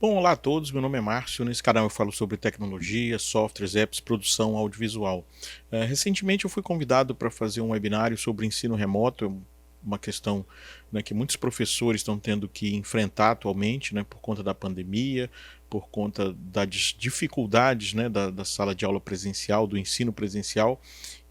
Bom, olá a todos, meu nome é Márcio. Nesse canal eu falo sobre tecnologia, softwares, apps, produção audiovisual. Recentemente eu fui convidado para fazer um webinário sobre ensino remoto, uma questão, né, que muitos professores estão tendo que enfrentar atualmente, né, por conta da pandemia, por conta das dificuldades, né, da sala de aula presencial, do ensino presencial,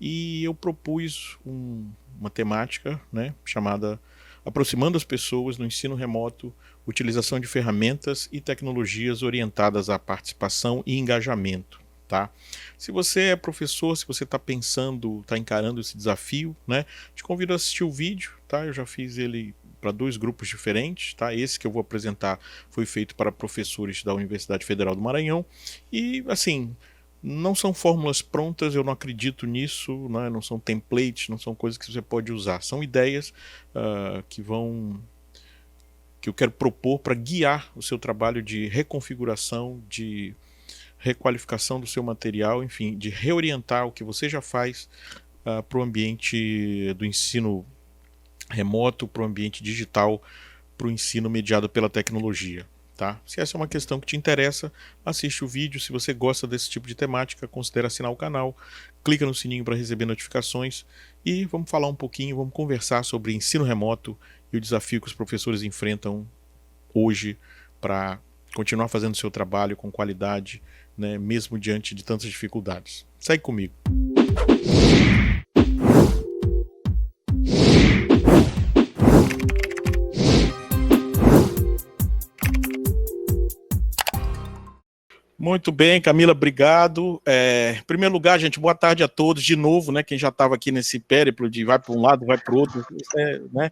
e eu propus uma temática, né, chamada Aproximando as pessoas no ensino remoto, utilização de ferramentas e tecnologias orientadas à participação e engajamento. Tá? Se você é professor, se você está pensando, está encarando esse desafio, né, te convido a assistir o vídeo. Tá? Eu já fiz ele para 2 grupos diferentes. Tá? Esse que eu vou apresentar foi feito para professores da Universidade Federal do Maranhão. E, assim, não são fórmulas prontas, eu não acredito nisso, né? Não são templates, não são coisas que você pode usar. São ideias que eu quero propor para guiar o seu trabalho de reconfiguração, de requalificação do seu material, enfim, de reorientar o que você já faz para o ambiente do ensino remoto, para o ambiente digital, para o ensino mediado pela tecnologia. Tá? Se essa é uma questão que te interessa, assiste o vídeo. Se você gosta desse tipo de temática, considere assinar o canal, clica no sininho para receber notificações e vamos falar um pouquinho, vamos conversar sobre ensino remoto e o desafio que os professores enfrentam hoje para continuar fazendo seu trabalho com qualidade, né, mesmo diante de tantas dificuldades. Segue comigo. Muito bem, Camila, obrigado. Em primeiro lugar, gente, boa tarde a todos de novo, né? Quem já estava aqui nesse périplo de vai para um lado, vai para o outro, né?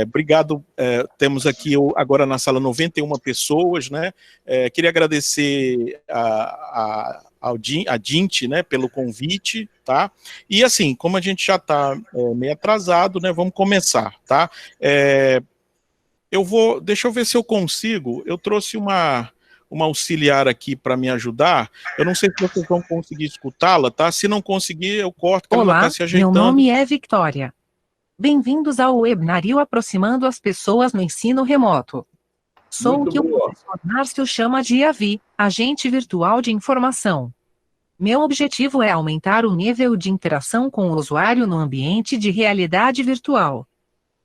Obrigado. Temos aqui agora na sala 91 pessoas, né? Queria agradecer a Dint, né, pelo convite, tá? E assim, como a gente já está meio atrasado, né? Vamos começar, tá? Deixa eu ver se eu consigo. Eu trouxe uma auxiliar aqui para me ajudar. Eu não sei se vocês vão conseguir escutá-la, tá? Se não conseguir, eu corto, que ela já está se ajeitando. Meu nome é Victoria. Bem-vindos ao webinário Aproximando as Pessoas no Ensino Remoto. Sou o que o professor Márcio chama de AVI, Agente Virtual de Informação. Meu objetivo é aumentar o nível de interação com o usuário no ambiente de realidade virtual.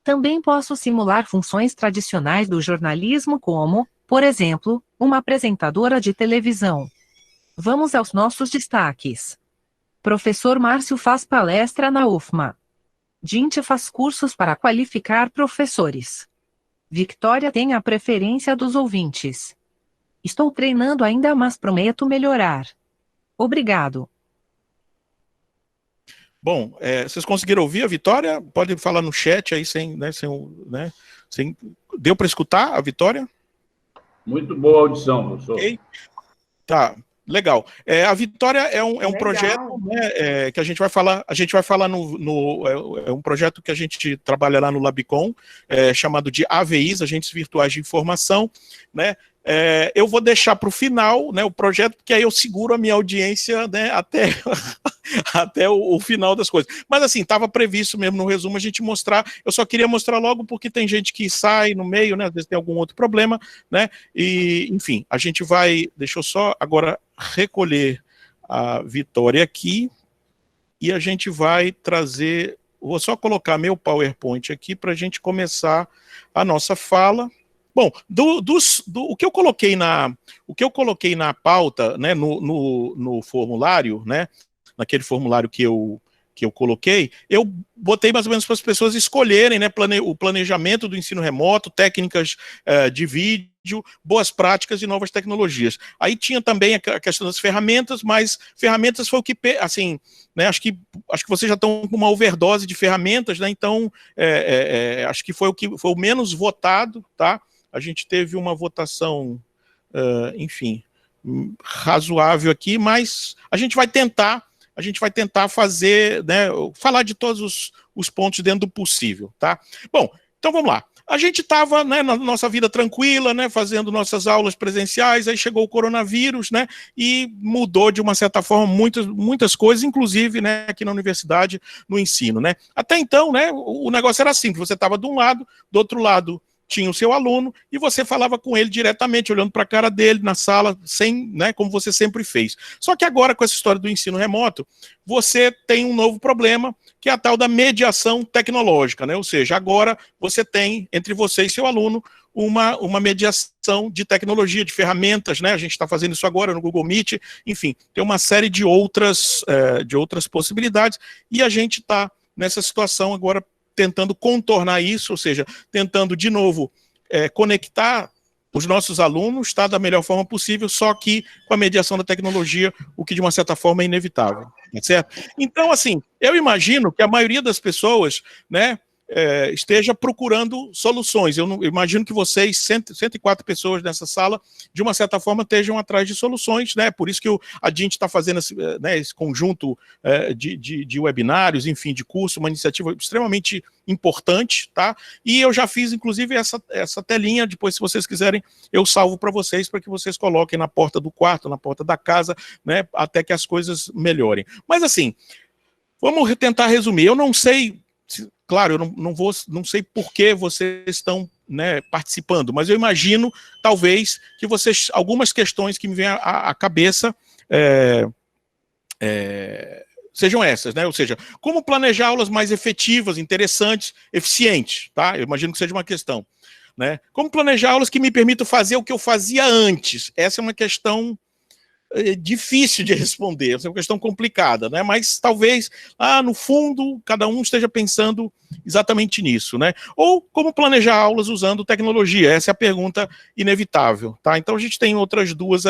Também posso simular funções tradicionais do jornalismo como, por exemplo, uma apresentadora de televisão. Vamos aos nossos destaques. Professor Márcio faz palestra na UFMA. Dint faz cursos para qualificar professores. Victoria tem a preferência dos ouvintes. Estou treinando ainda, mas prometo melhorar. Obrigado. Bom, vocês conseguiram ouvir a Vitória? Pode falar no chat aí Deu para escutar a Vitória? Muito boa audição, professor. Ok. Tá, legal. A Vitória é um projeto, né, que a gente vai falar é um projeto que a gente trabalha lá no Labicom, chamado de AVIs, Agentes Virtuais de Informação, né? Eu vou deixar para o final, né, o projeto, porque aí eu seguro a minha audiência, né, até o final das coisas. Mas assim, estava previsto mesmo no resumo a gente mostrar. Eu só queria mostrar logo porque tem gente que sai no meio, né, às vezes tem algum outro problema, né, e enfim, a gente vai, deixa eu só agora recolher a Vitória aqui e a gente vai trazer, vou só colocar meu PowerPoint aqui para a gente começar a nossa fala. Bom, o que eu coloquei na pauta, né, no formulário, né, naquele formulário que eu coloquei, eu botei mais ou menos para as pessoas escolherem, né, o planejamento do ensino remoto, técnicas de vídeo, boas práticas e novas tecnologias. Aí tinha também a questão das ferramentas, mas ferramentas foi o que, assim, né, acho que vocês já estão com uma overdose de ferramentas, né, então acho que foi o menos votado, tá? A gente teve uma votação, enfim, razoável aqui, mas a gente vai tentar fazer, né, falar de todos os pontos dentro do possível, tá? Bom, então vamos lá. A gente estava, né, na nossa vida tranquila, né, fazendo nossas aulas presenciais, aí chegou o coronavírus, né, e mudou de uma certa forma muitas coisas, inclusive, né, aqui na universidade, no ensino, né. Até então, né, o negócio era simples, você estava de um lado, do outro lado tinha o seu aluno e você falava com ele diretamente, olhando para a cara dele na sala, sem, né, como você sempre fez. Só que agora, com essa história do ensino remoto, você tem um novo problema, que é a tal da mediação tecnológica, né? Ou seja, agora você tem, entre você e seu aluno, uma mediação de tecnologia, de ferramentas, né? A gente está fazendo isso agora no Google Meet, enfim, tem uma série de outras possibilidades, e a gente está nessa situação agora tentando contornar isso, ou seja, tentando de novo conectar os nossos alunos, tá, da melhor forma possível, só que com a mediação da tecnologia, o que de uma certa forma é inevitável, tá certo? Então, assim, eu imagino que a maioria das pessoas, né, esteja procurando soluções. Eu imagino que vocês, 104 pessoas nessa sala, de uma certa forma, estejam atrás de soluções, né? Por isso que a gente está fazendo esse conjunto de webinários, enfim, de curso, uma iniciativa extremamente importante, tá? E eu já fiz, inclusive, essa telinha, depois, se vocês quiserem, eu salvo para vocês que vocês coloquem na porta do quarto, na porta da casa, né? Até que as coisas melhorem. Mas, assim, vamos tentar resumir. Eu não sei... Claro, eu não sei por que vocês estão, né, participando, mas eu imagino, talvez, que algumas questões que me vêm à cabeça sejam essas, né? Ou seja, como planejar aulas mais efetivas, interessantes, eficientes, tá? Eu imagino que seja uma questão, né? Como planejar aulas que me permitam fazer o que eu fazia antes? Essa é uma questão difícil de responder, essa é uma questão complicada, né? Mas talvez, no fundo, cada um esteja pensando exatamente nisso, né? Ou como planejar aulas usando tecnologia, essa é a pergunta inevitável, tá? Então a gente tem outras duas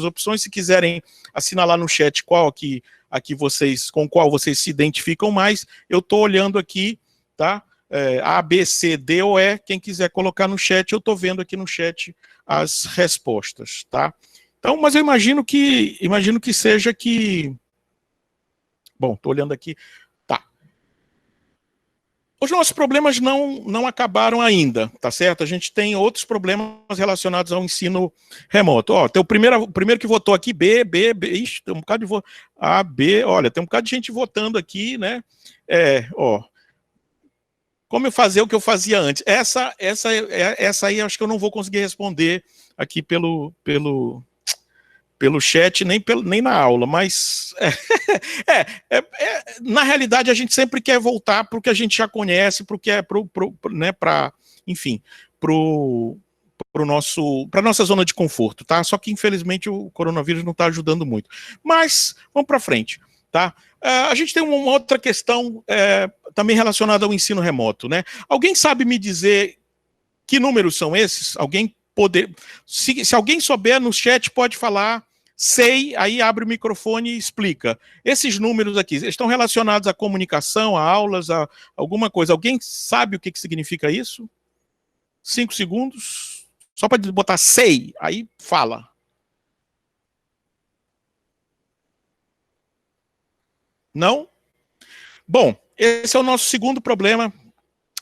opções, se quiserem assinalar no chat com qual vocês se identificam mais, eu estou olhando aqui, tá? A, B, C, D ou E, quem quiser colocar no chat, eu estou vendo aqui no chat as respostas, tá? Então, mas eu imagino que seja que... Bom, estou olhando aqui. Tá. Os nossos problemas não acabaram ainda, tá certo? A gente tem outros problemas relacionados ao ensino remoto. Ó, tem o primeiro que votou aqui, B, ixi, tem um bocado de A, B, olha, tem um bocado de gente votando aqui, né? Como eu fazer o que eu fazia antes? Essa aí acho que eu não vou conseguir responder aqui pelo chat, nem na aula, mas na realidade a gente sempre quer voltar para o que a gente já conhece, para o que é né, para nossa zona de conforto, tá? Só que infelizmente o coronavírus não está ajudando muito. Mas vamos para frente, tá? A gente tem uma outra questão também relacionada ao ensino remoto, né? Alguém sabe me dizer que números são esses? Se alguém souber no chat pode falar. Sei, aí abre o microfone e explica. Esses números aqui, estão relacionados à comunicação, a aulas, a alguma coisa. Alguém sabe o que significa isso? 5 segundos. Só para botar sei, aí fala. Não? Bom, esse é o nosso segundo problema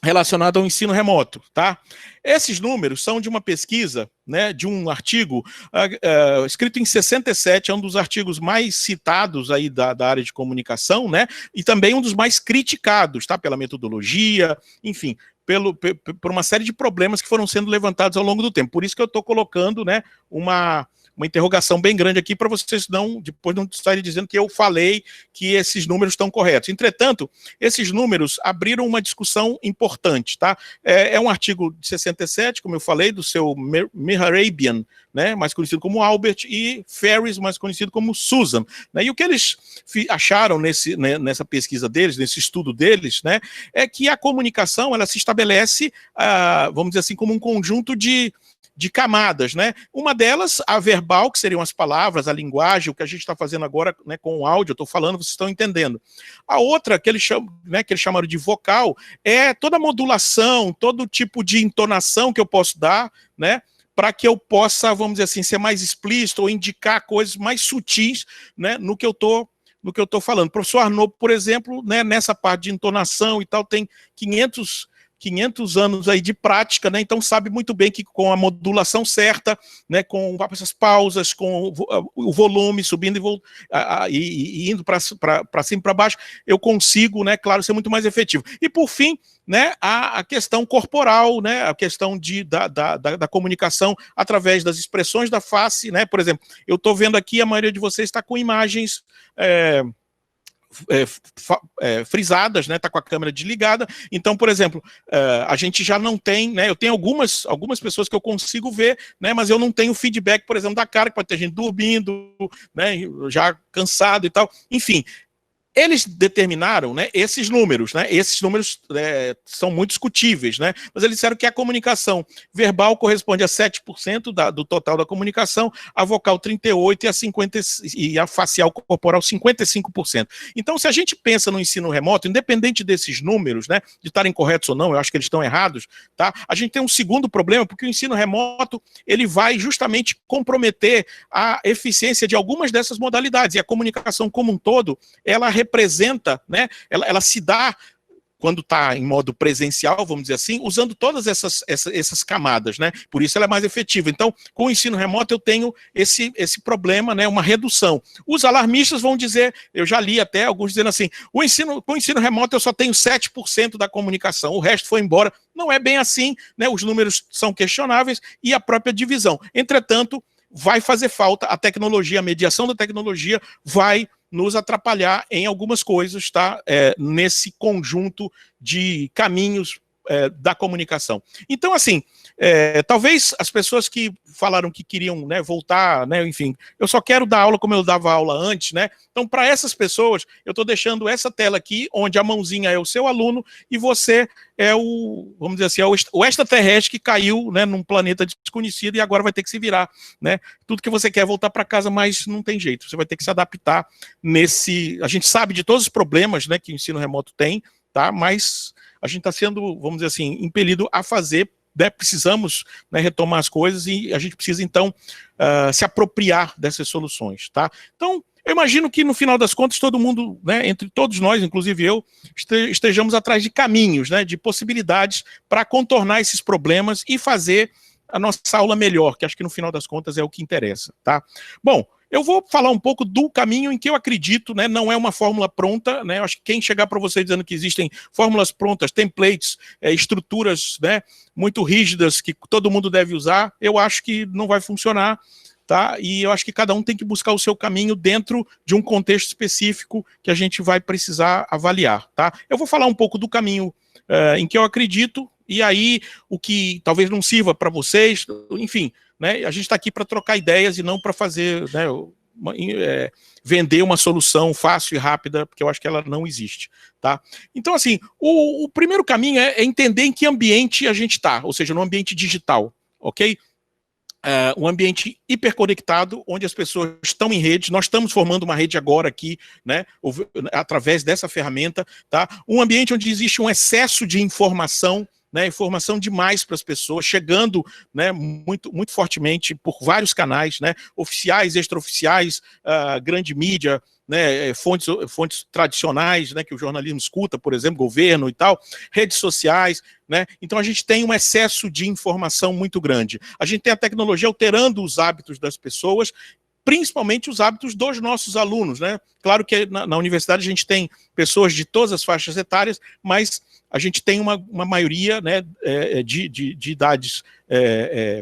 relacionado ao ensino remoto, tá? Esses números são de uma pesquisa, né, de um artigo escrito em 67, é um dos artigos mais citados aí da área de comunicação, né, e também um dos mais criticados, tá, pela metodologia, enfim, por uma série de problemas que foram sendo levantados ao longo do tempo. Por isso que eu estou colocando, né, uma interrogação bem grande aqui para vocês depois não estarem dizendo que eu falei que esses números estão corretos. Entretanto, esses números abriram uma discussão importante, tá? É um artigo de 67, como eu falei, do seu Mehrabian, né, mais conhecido como Albert, e Ferris, mais conhecido como Susan, né? E o que eles acharam nessa pesquisa deles, nesse estudo deles, né, é que a comunicação ela se estabelece, vamos dizer assim, como um conjunto de camadas, né? Uma delas, a verbal, que seriam as palavras, a linguagem, o que a gente está fazendo agora, né, com o áudio, eu estou falando, vocês estão entendendo. A outra, que eles chamaram de vocal, é toda a modulação, todo tipo de entonação que eu posso dar, né, para que eu possa, vamos dizer assim, ser mais explícito ou indicar coisas mais sutis, né, no que eu estou falando. O professor Arnaud, por exemplo, né, nessa parte de entonação e tal, tem 500 500 anos aí de prática, né? Então sabe muito bem que com a modulação certa, né, com essas pausas, com o volume subindo e indo para cima e para baixo, eu consigo, né, claro, ser muito mais efetivo. E por fim, né, a questão corporal, né, a questão da comunicação através das expressões da face, né? Por exemplo, eu estou vendo aqui, a maioria de vocês está com imagens frisadas, né? Tá com a câmera desligada. Então, por exemplo, a gente já não tem, né? Eu tenho algumas pessoas que eu consigo ver, né? Mas eu não tenho feedback, por exemplo, da cara, que pode ter gente dormindo, né? Já cansado e tal. Enfim. Eles determinaram, né, esses números, né? Esses números são muito discutíveis, né? Mas eles disseram que a comunicação verbal corresponde a 7% do total da comunicação, a vocal 38% e a facial corporal 55%. Então, se a gente pensa no ensino remoto, independente desses números, né, de estarem corretos ou não, eu acho que eles estão errados, tá? A gente tem um segundo problema, porque o ensino remoto ele vai justamente comprometer a eficiência de algumas dessas modalidades, e a comunicação como um todo, ela representa, né? Ela se dá quando está em modo presencial, vamos dizer assim, usando todas essas camadas, né? Por isso ela é mais efetiva. Então, com o ensino remoto eu tenho esse problema, né? Uma redução. Os alarmistas vão dizer, eu já li até alguns dizendo assim, com o ensino remoto eu só tenho 7% da comunicação, o resto foi embora. Não é bem assim, né? Os números são questionáveis e a própria divisão. Entretanto, vai fazer falta a tecnologia, a mediação da tecnologia vai nos atrapalhar em algumas coisas, tá? Nesse conjunto de caminhos da comunicação. Então, assim, talvez as pessoas que falaram que queriam, né, voltar, né, enfim, eu só quero dar aula como eu dava aula antes, né? Então, para essas pessoas, eu estou deixando essa tela aqui, onde a mãozinha é o seu aluno e você é vamos dizer assim, o extraterrestre que caiu, né, num planeta desconhecido e agora vai ter que se virar, né? Tudo que você quer é voltar para casa, mas não tem jeito, você vai ter que se adaptar a gente sabe de todos os problemas, né, que o ensino remoto tem, tá? Mas a gente está sendo, vamos dizer assim, impelido a fazer, né? Precisamos, né, retomar as coisas e a gente precisa, então, se apropriar dessas soluções, tá? Então, eu imagino que, no final das contas, todo mundo, né, entre todos nós, inclusive eu, estejamos atrás de caminhos, né, de possibilidades para contornar esses problemas e fazer a nossa aula melhor, que acho que, no final das contas, é o que interessa, tá? Bom, eu vou falar um pouco do caminho em que eu acredito, né? Não é uma fórmula pronta, né? Eu acho que quem chegar para você dizendo que existem fórmulas prontas, templates, estruturas, né, muito rígidas que todo mundo deve usar, eu acho que não vai funcionar, tá? E eu acho que cada um tem que buscar o seu caminho dentro de um contexto específico que a gente vai precisar avaliar, tá? Eu vou falar um pouco do caminho em que eu acredito, e aí o que talvez não sirva para vocês, enfim, né, a gente está aqui para trocar ideias e não para fazer, né, vender uma solução fácil e rápida, porque eu acho que ela não existe, tá? Então, assim, o primeiro caminho é entender em que ambiente a gente está, ou seja, no ambiente digital, ok? Um ambiente hiperconectado, onde as pessoas estão em rede, nós estamos formando uma rede agora aqui, né, através dessa ferramenta, tá? Um ambiente onde existe um excesso de informação, né, informação demais para as pessoas, chegando, né, muito, muito fortemente por vários canais, né, oficiais, extraoficiais, grande mídia, né, fontes tradicionais, né, que o jornalismo escuta, por exemplo, governo e tal, redes sociais, né? Então a gente tem um excesso de informação muito grande. A gente tem a tecnologia alterando os hábitos das pessoas, principalmente os hábitos dos nossos alunos, né? Claro que na universidade a gente tem pessoas de todas as faixas etárias, mas a gente tem uma maioria, né, de idades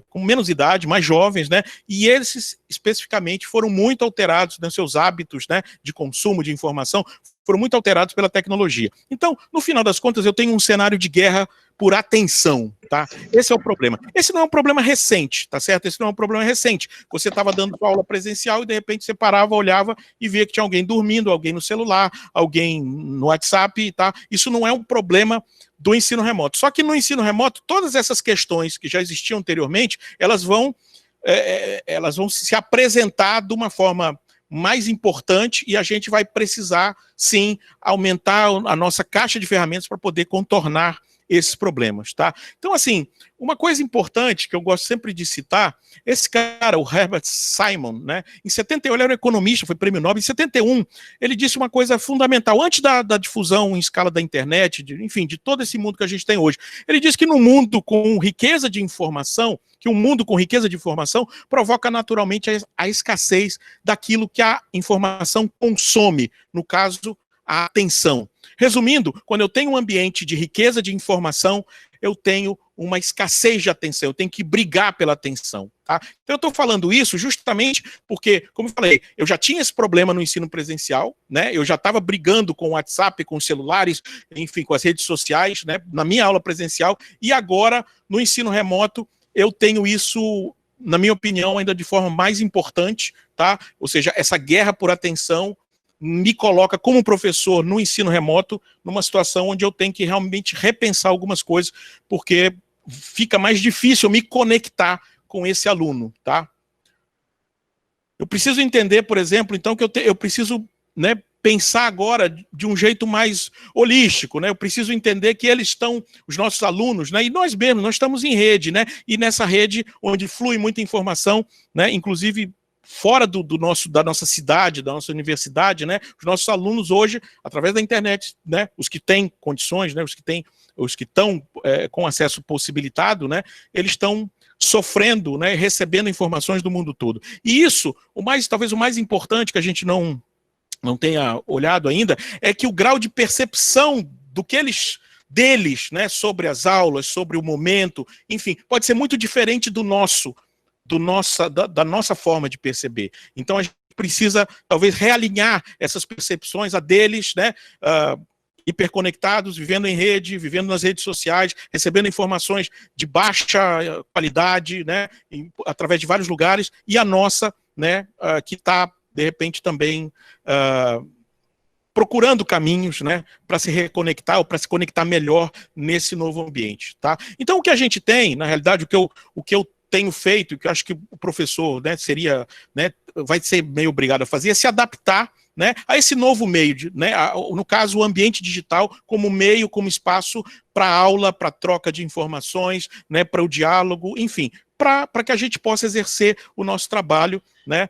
com menos idade, mais jovens, né, e esses especificamente foram muito alterados, né, seus hábitos, né, de consumo de informação foram muito alterados pela tecnologia. Então, no final das contas, eu tenho um cenário de guerra por atenção, tá? Esse é o problema. Esse não é um problema recente, tá certo? Esse não é um problema recente. Você estava dando sua aula presencial e, de repente, você parava, olhava e via que tinha alguém dormindo, alguém no celular, alguém no WhatsApp, tá? Isso não é um problema do ensino remoto. Só que no ensino remoto, todas essas questões que já existiam anteriormente, elas vão se apresentar de uma forma mais importante e a gente vai precisar, sim, aumentar a nossa caixa de ferramentas para poder contornar esses problemas, tá? Então, assim, uma coisa importante que eu gosto sempre de citar, esse cara, o Herbert Simon, né, em 71, ele era um economista, foi prêmio Nobel, em 71, ele disse uma coisa fundamental, antes da difusão em escala da internet, enfim, de todo esse mundo que a gente tem hoje. Ele disse que no mundo com riqueza de informação, que um mundo com riqueza de informação provoca naturalmente a escassez daquilo que a informação consome, no caso, a atenção. Resumindo, quando eu tenho um ambiente de riqueza de informação, eu tenho uma escassez de atenção, eu tenho que brigar pela atenção. Tá? Então eu estou falando isso justamente porque, como eu falei, eu já tinha esse problema no ensino presencial, né? Eu já estava brigando com o WhatsApp, com os celulares, enfim, com as redes sociais, né? Na minha aula presencial, e agora, no ensino remoto, eu tenho isso, na minha opinião, ainda de forma mais importante, tá? Ou seja, essa guerra por atenção me coloca como professor no ensino remoto numa situação onde eu tenho que realmente repensar algumas coisas, porque fica mais difícil me conectar com esse aluno, tá? Eu preciso entender, por exemplo, então, que eu preciso, né, pensar agora de um jeito mais holístico, né? Eu preciso entender que eles estão, os nossos alunos, né? E nós mesmos, nós estamos em rede, né? E nessa rede onde flui muita informação, né? Inclusive fora da nossa cidade, da nossa universidade, né? Os nossos alunos hoje, através da internet, né? Os que têm condições, né? Os que estão com acesso possibilitado, né? Eles estão sofrendo, né? Recebendo informações do mundo todo. E isso, talvez o mais importante que a gente não tenha olhado ainda, é que o grau de percepção do que deles, né? Sobre as aulas, sobre o momento, enfim, pode ser muito diferente da nossa forma de perceber. Então a gente precisa, talvez, realinhar essas percepções a deles, né, hiperconectados, vivendo em rede, vivendo nas redes sociais, recebendo informações de baixa qualidade, né, através de vários lugares, e a nossa, né, que está, de repente, também procurando caminhos, né, para se reconectar ou para se conectar melhor nesse novo ambiente, tá? Então o que a gente tem, na realidade, o que eu tenho feito, e que eu acho que o professor, né, vai ser meio obrigado a fazer, é se adaptar, né, a esse novo meio, né, no caso, o ambiente digital como meio, como espaço para aula, para troca de informações, né, para o diálogo, enfim, para que a gente possa exercer o nosso trabalho, né,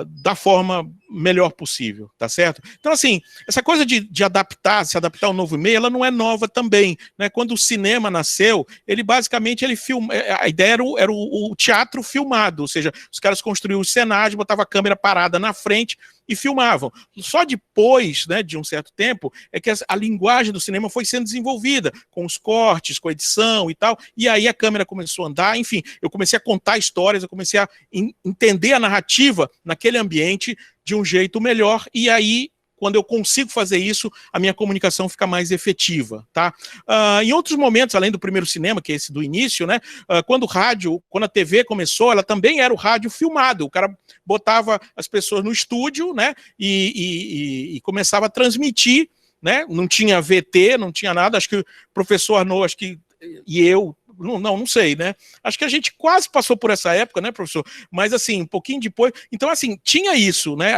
da forma melhor possível, tá certo? Então, assim, essa coisa de se adaptar ao novo meio, ela não é nova também, né? Quando o cinema nasceu, ele basicamente, a ideia era o teatro filmado, ou seja, os caras construíam os cenários, botavam a câmera parada na frente e filmavam. Só depois, né, de um certo tempo, é que a linguagem do cinema foi sendo desenvolvida, com os cortes, com a edição e tal, e aí a câmera começou a andar, enfim, eu comecei a contar histórias, eu comecei a entender a narrativa naquele ambiente de um jeito melhor, e aí, quando eu consigo fazer isso, a minha comunicação fica mais efetiva, tá? Em outros momentos, além do primeiro cinema, que é esse do início, né? Quando a TV começou, ela também era o rádio filmado. O cara botava as pessoas no estúdio, né? E começava a transmitir, né? Não tinha VT, não tinha nada. Acho que o professor Arnaud, e eu, não sei, né? Acho que a gente quase passou por essa época, né, professor? Mas, assim, um pouquinho depois... Então, assim, tinha isso, né?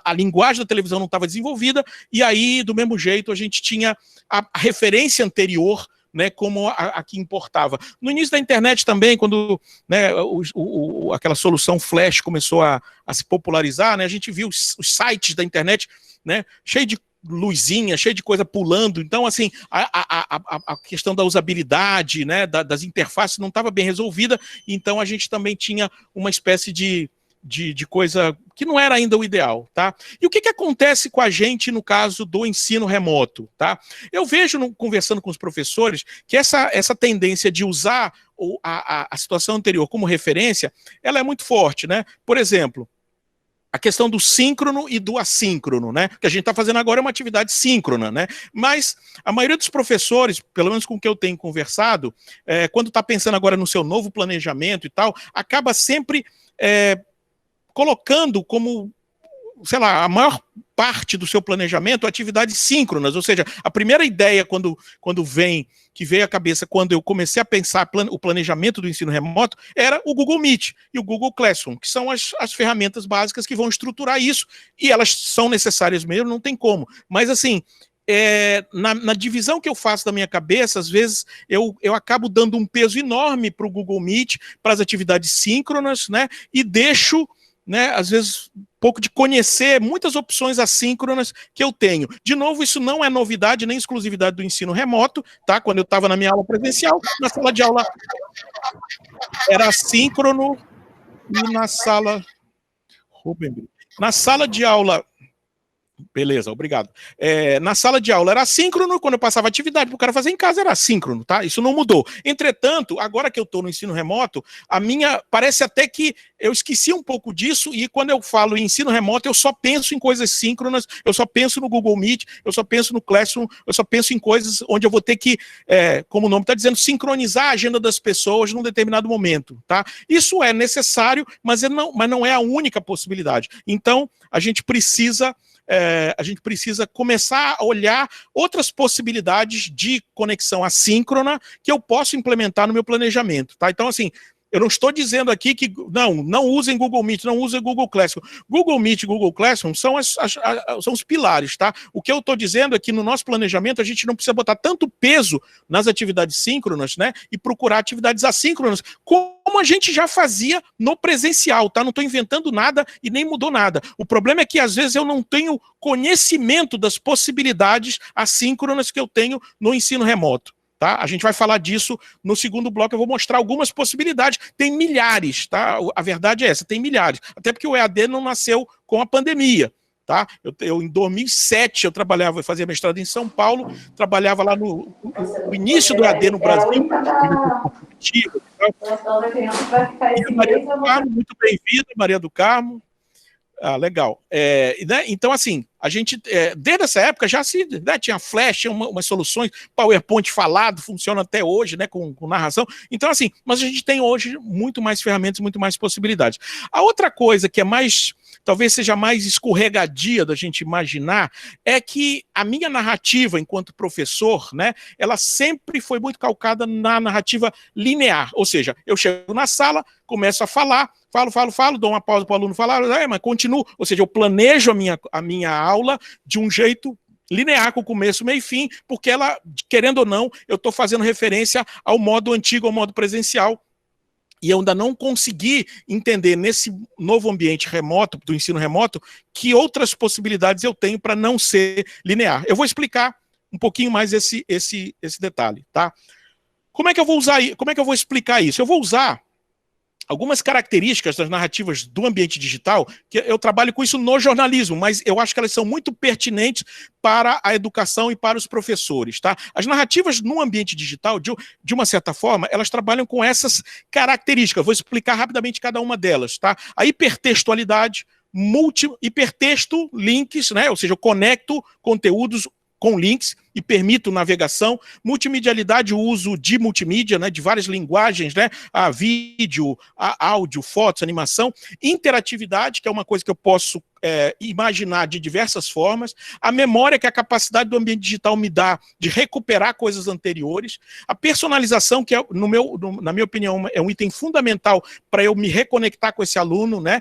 A linguagem da televisão não estava desenvolvida, e aí, do mesmo jeito, a gente tinha a referência anterior, né, como a que importava. No início da internet também, quando, né, aquela solução Flash começou a se popularizar, né, a gente viu os sites da internet, né, cheio de luzinha, cheio de coisa pulando. Então, assim, a questão da usabilidade, né, das interfaces não estava bem resolvida, então a gente também tinha uma espécie de coisa que não era ainda o ideal, tá? E o que acontece com a gente no caso do ensino remoto, tá? Eu vejo, conversando com os professores, que essa tendência de usar a situação anterior como referência, ela é muito forte, né? Por exemplo, a questão do síncrono e do assíncrono, né? O que a gente está fazendo agora é uma atividade síncrona, né? Mas a maioria dos professores, pelo menos com que eu tenho conversado, quando está pensando agora no seu novo planejamento e tal, acaba sempre colocando como, sei lá, a maior parte do seu planejamento atividades síncronas, ou seja, a primeira ideia que veio à cabeça quando eu comecei a pensar o planejamento do ensino remoto era o Google Meet e o Google Classroom, que são as ferramentas básicas que vão estruturar isso, e elas são necessárias mesmo, não tem como. Mas, assim, na divisão que eu faço da minha cabeça, às vezes eu acabo dando um peso enorme para o Google Meet, para as atividades síncronas, né, e deixo, né, às vezes, um pouco de conhecer muitas opções assíncronas que eu tenho. De novo, isso não é novidade nem exclusividade do ensino remoto, tá? Quando eu estava na minha aula presencial, na sala de aula era assíncrono, e na sala de aula. Beleza, obrigado. Na sala de aula era assíncrono, quando eu passava atividade para o cara fazer em casa era assíncrono, tá? Isso não mudou. Entretanto, agora que eu estou no ensino remoto, parece até que eu esqueci um pouco disso, e quando eu falo em ensino remoto, eu só penso em coisas síncronas, eu só penso no Google Meet, eu só penso no Classroom, eu só penso em coisas onde eu vou ter que, como o nome está dizendo, sincronizar a agenda das pessoas num determinado momento, tá? Isso é necessário, mas não é a única possibilidade. Então, a gente precisa começar a olhar outras possibilidades de conexão assíncrona que eu posso implementar no meu planejamento, tá? Então, assim, eu não estou dizendo aqui que não usem Google Meet, não usem Google Classroom. Google Meet e Google Classroom são os pilares, tá? O que eu estou dizendo é que no nosso planejamento a gente não precisa botar tanto peso nas atividades síncronas, né? E procurar atividades assíncronas, como a gente já fazia no presencial, tá? Não estou inventando nada e nem mudou nada. O problema é que às vezes eu não tenho conhecimento das possibilidades assíncronas que eu tenho no ensino remoto. Tá? A gente vai falar disso no segundo bloco, eu vou mostrar algumas possibilidades. Tem milhares, tá? A verdade é essa, tem milhares. Até porque o EAD não nasceu com a pandemia. Tá? Em 2007, eu fazia mestrado em São Paulo, trabalhava lá no início do EAD no Brasil. Maria do Carmo, muito bem-vinda, Maria do Carmo. Ah, legal. Né, então, assim, a gente, desde essa época, já tinha Flash, tinha umas soluções, PowerPoint falado, funciona até hoje, né, com narração. Então, assim, mas a gente tem hoje muito mais ferramentas, muito mais possibilidades. A outra coisa que talvez seja mais escorregadia da gente imaginar, é que a minha narrativa enquanto professor, né, ela sempre foi muito calcada na narrativa linear, ou seja, eu chego na sala, começo a falar, falo, dou uma pausa para o aluno falar, mas continuo, ou seja, eu planejo a minha aula de um jeito linear, com começo, meio e fim, porque ela, querendo ou não, eu estou fazendo referência ao modo antigo, ao modo presencial, e eu ainda não consegui entender nesse novo ambiente remoto, do ensino remoto, que outras possibilidades eu tenho para não ser linear. Eu vou explicar um pouquinho mais esse detalhe, tá? Como é que eu vou explicar isso? Eu vou usar algumas características das narrativas do ambiente digital, que eu trabalho com isso no jornalismo, mas eu acho que elas são muito pertinentes para a educação e para os professores, tá? As narrativas no ambiente digital, de uma certa forma, elas trabalham com essas características. Vou explicar rapidamente cada uma delas, tá? A hipertextualidade, hipertexto, links, né? Ou seja, eu conecto conteúdos com links e permito navegação, multimedialidade, o uso de multimídia, né, de várias linguagens, né, a vídeo, a áudio, fotos, animação, interatividade, que é uma coisa que eu posso imaginar de diversas formas, a memória, que é a capacidade do ambiente digital me dá de recuperar coisas anteriores, a personalização, que na minha opinião é um item fundamental para eu me reconectar com esse aluno, né,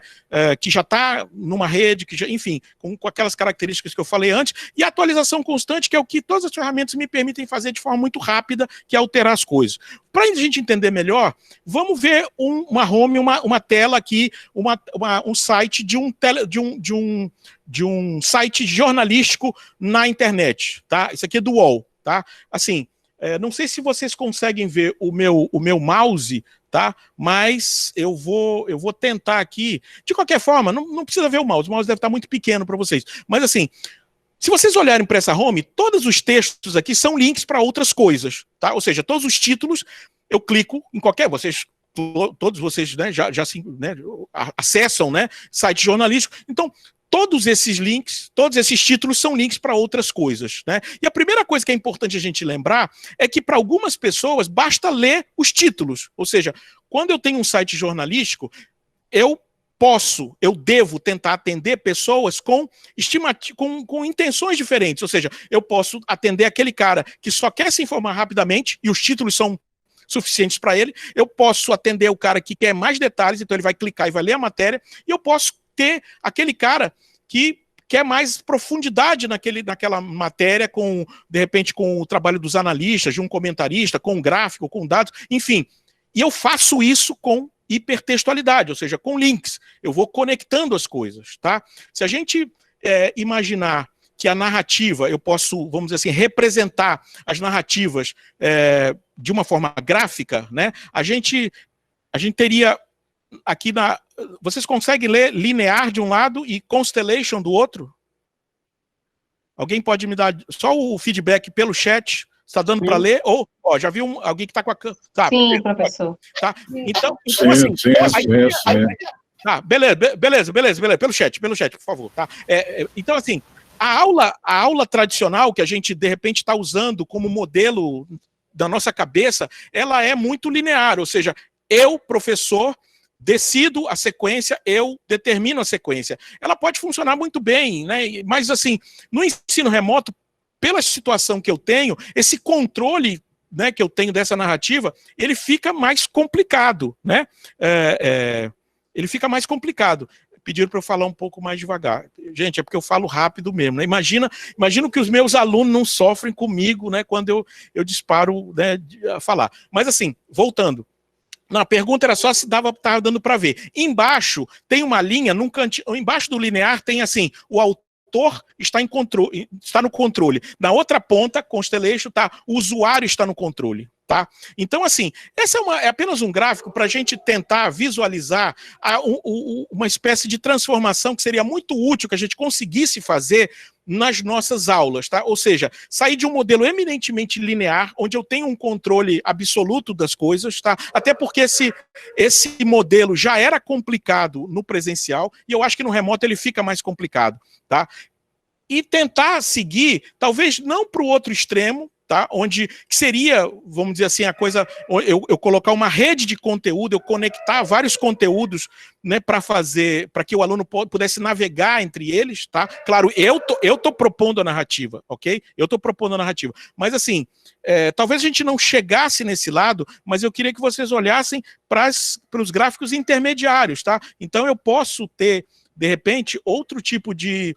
que já está numa rede, enfim, com aquelas características que eu falei antes, e a atualização constante, que é o que todas as ferramentas me permitem fazer de forma muito rápida, que é alterar as coisas. Para a gente entender melhor, vamos ver uma home, uma tela aqui, um site de um site jornalístico na internet, tá? Isso aqui é do UOL, tá? Assim, não sei se vocês conseguem ver o meu mouse, tá? Mas eu vou tentar aqui. De qualquer forma, não precisa ver o mouse deve estar muito pequeno para vocês. Mas assim, se vocês olharem para essa home, todos os textos aqui são links para outras coisas, tá? Ou seja, todos os títulos, eu clico em qualquer, todos vocês, né, já né, acessam, né, site jornalístico. Então, todos esses links, todos esses títulos são links para outras coisas, né? E a primeira coisa que é importante a gente lembrar é que para algumas pessoas basta ler os títulos. Ou seja, quando eu tenho um site jornalístico, eu devo tentar atender pessoas com intenções diferentes. Ou seja, eu posso atender aquele cara que só quer se informar rapidamente e os títulos são suficientes para ele. Eu posso atender o cara que quer mais detalhes, então ele vai clicar e vai ler a matéria. E eu posso ter aquele cara que quer mais profundidade naquela matéria, de repente com o trabalho dos analistas, de um comentarista, com um gráfico, com dados, enfim. E eu faço isso com hipertextualidade, ou seja, com links. Eu vou conectando as coisas, tá? Se a gente imaginar que a narrativa, eu posso, vamos dizer assim, representar as narrativas de uma forma gráfica, né? A gente teria aqui vocês conseguem ler linear de um lado e constellation do outro? Alguém pode me dar só o feedback pelo chat? Está dando para ler? Ou, já vi alguém que está com a câmera. Tá, sim, professor. Tá? Então sim, assim, sim. Tá, beleza, pelo chat, por favor. Tá? Então, assim, a aula tradicional que a gente, de repente, está usando como modelo da nossa cabeça, ela é muito linear, ou seja, eu, professor, decido a sequência, eu determino a sequência. Ela pode funcionar muito bem, né? Mas, assim, no ensino remoto, pela situação que eu tenho, esse controle, né, que eu tenho dessa narrativa, ele fica mais complicado, né? Ele fica mais complicado. Pediram para eu falar um pouco mais devagar. Gente, é porque eu falo rápido mesmo, né? Imagina que os meus alunos não sofrem comigo, né, quando eu disparo, né, a falar. Mas, assim, voltando. Na pergunta era só se estava dando para ver. Embaixo tem uma linha, num cantinho, embaixo do linear tem assim, o autor está no controle. Na outra ponta, Constellation, o usuário está no controle. Tá? Então, assim, essa é apenas um gráfico para a gente tentar visualizar uma espécie de transformação que seria muito útil que a gente conseguisse fazer nas nossas aulas, tá? Ou seja, sair de um modelo eminentemente linear, onde eu tenho um controle absoluto das coisas, tá? Até porque esse modelo já era complicado no presencial, e eu acho que no remoto ele fica mais complicado, tá? E tentar seguir, talvez não para o outro extremo, tá? Onde seria, vamos dizer assim, a coisa, eu colocar uma rede de conteúdo, eu conectar vários conteúdos, né, para que o aluno pudesse navegar entre eles, tá? Claro, eu tô propondo a narrativa, ok? Eu tô propondo a narrativa. Mas, assim, talvez a gente não chegasse nesse lado, mas eu queria que vocês olhassem para os gráficos intermediários, tá? Então, eu posso ter, de repente, outro tipo de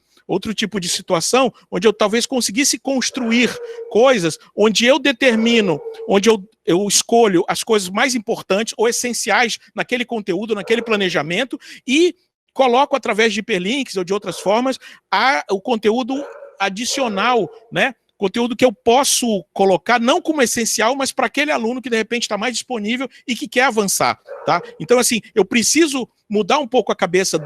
situação, onde eu talvez conseguisse construir coisas, onde eu determino, onde eu escolho as coisas mais importantes ou essenciais naquele conteúdo, naquele planejamento, e coloco através de hiperlinks ou de outras formas o conteúdo adicional, né? Conteúdo que eu posso colocar não como essencial, mas para aquele aluno que de repente está mais disponível e que quer avançar, tá? Então, assim, eu preciso mudar um pouco a cabeça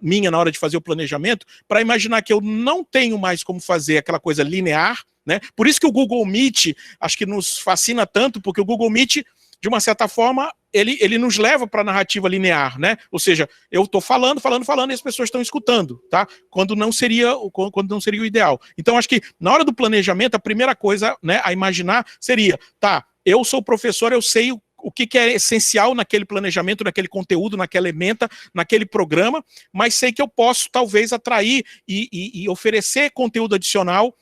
minha na hora de fazer o planejamento para imaginar que eu não tenho mais como fazer aquela coisa linear, né? Por isso que o Google Meet, acho que nos fascina tanto, porque o Google Meet, de uma certa forma, ele nos leva para a narrativa linear, né? Ou seja, eu estou falando, e as pessoas estão escutando, tá? Quando não seria o ideal. Então, acho que na hora do planejamento, a primeira coisa, né, a imaginar seria, tá, eu sou professor, eu sei o que é essencial naquele planejamento, naquele conteúdo, naquela ementa, naquele programa, mas sei que eu posso, talvez, atrair e oferecer conteúdo adicional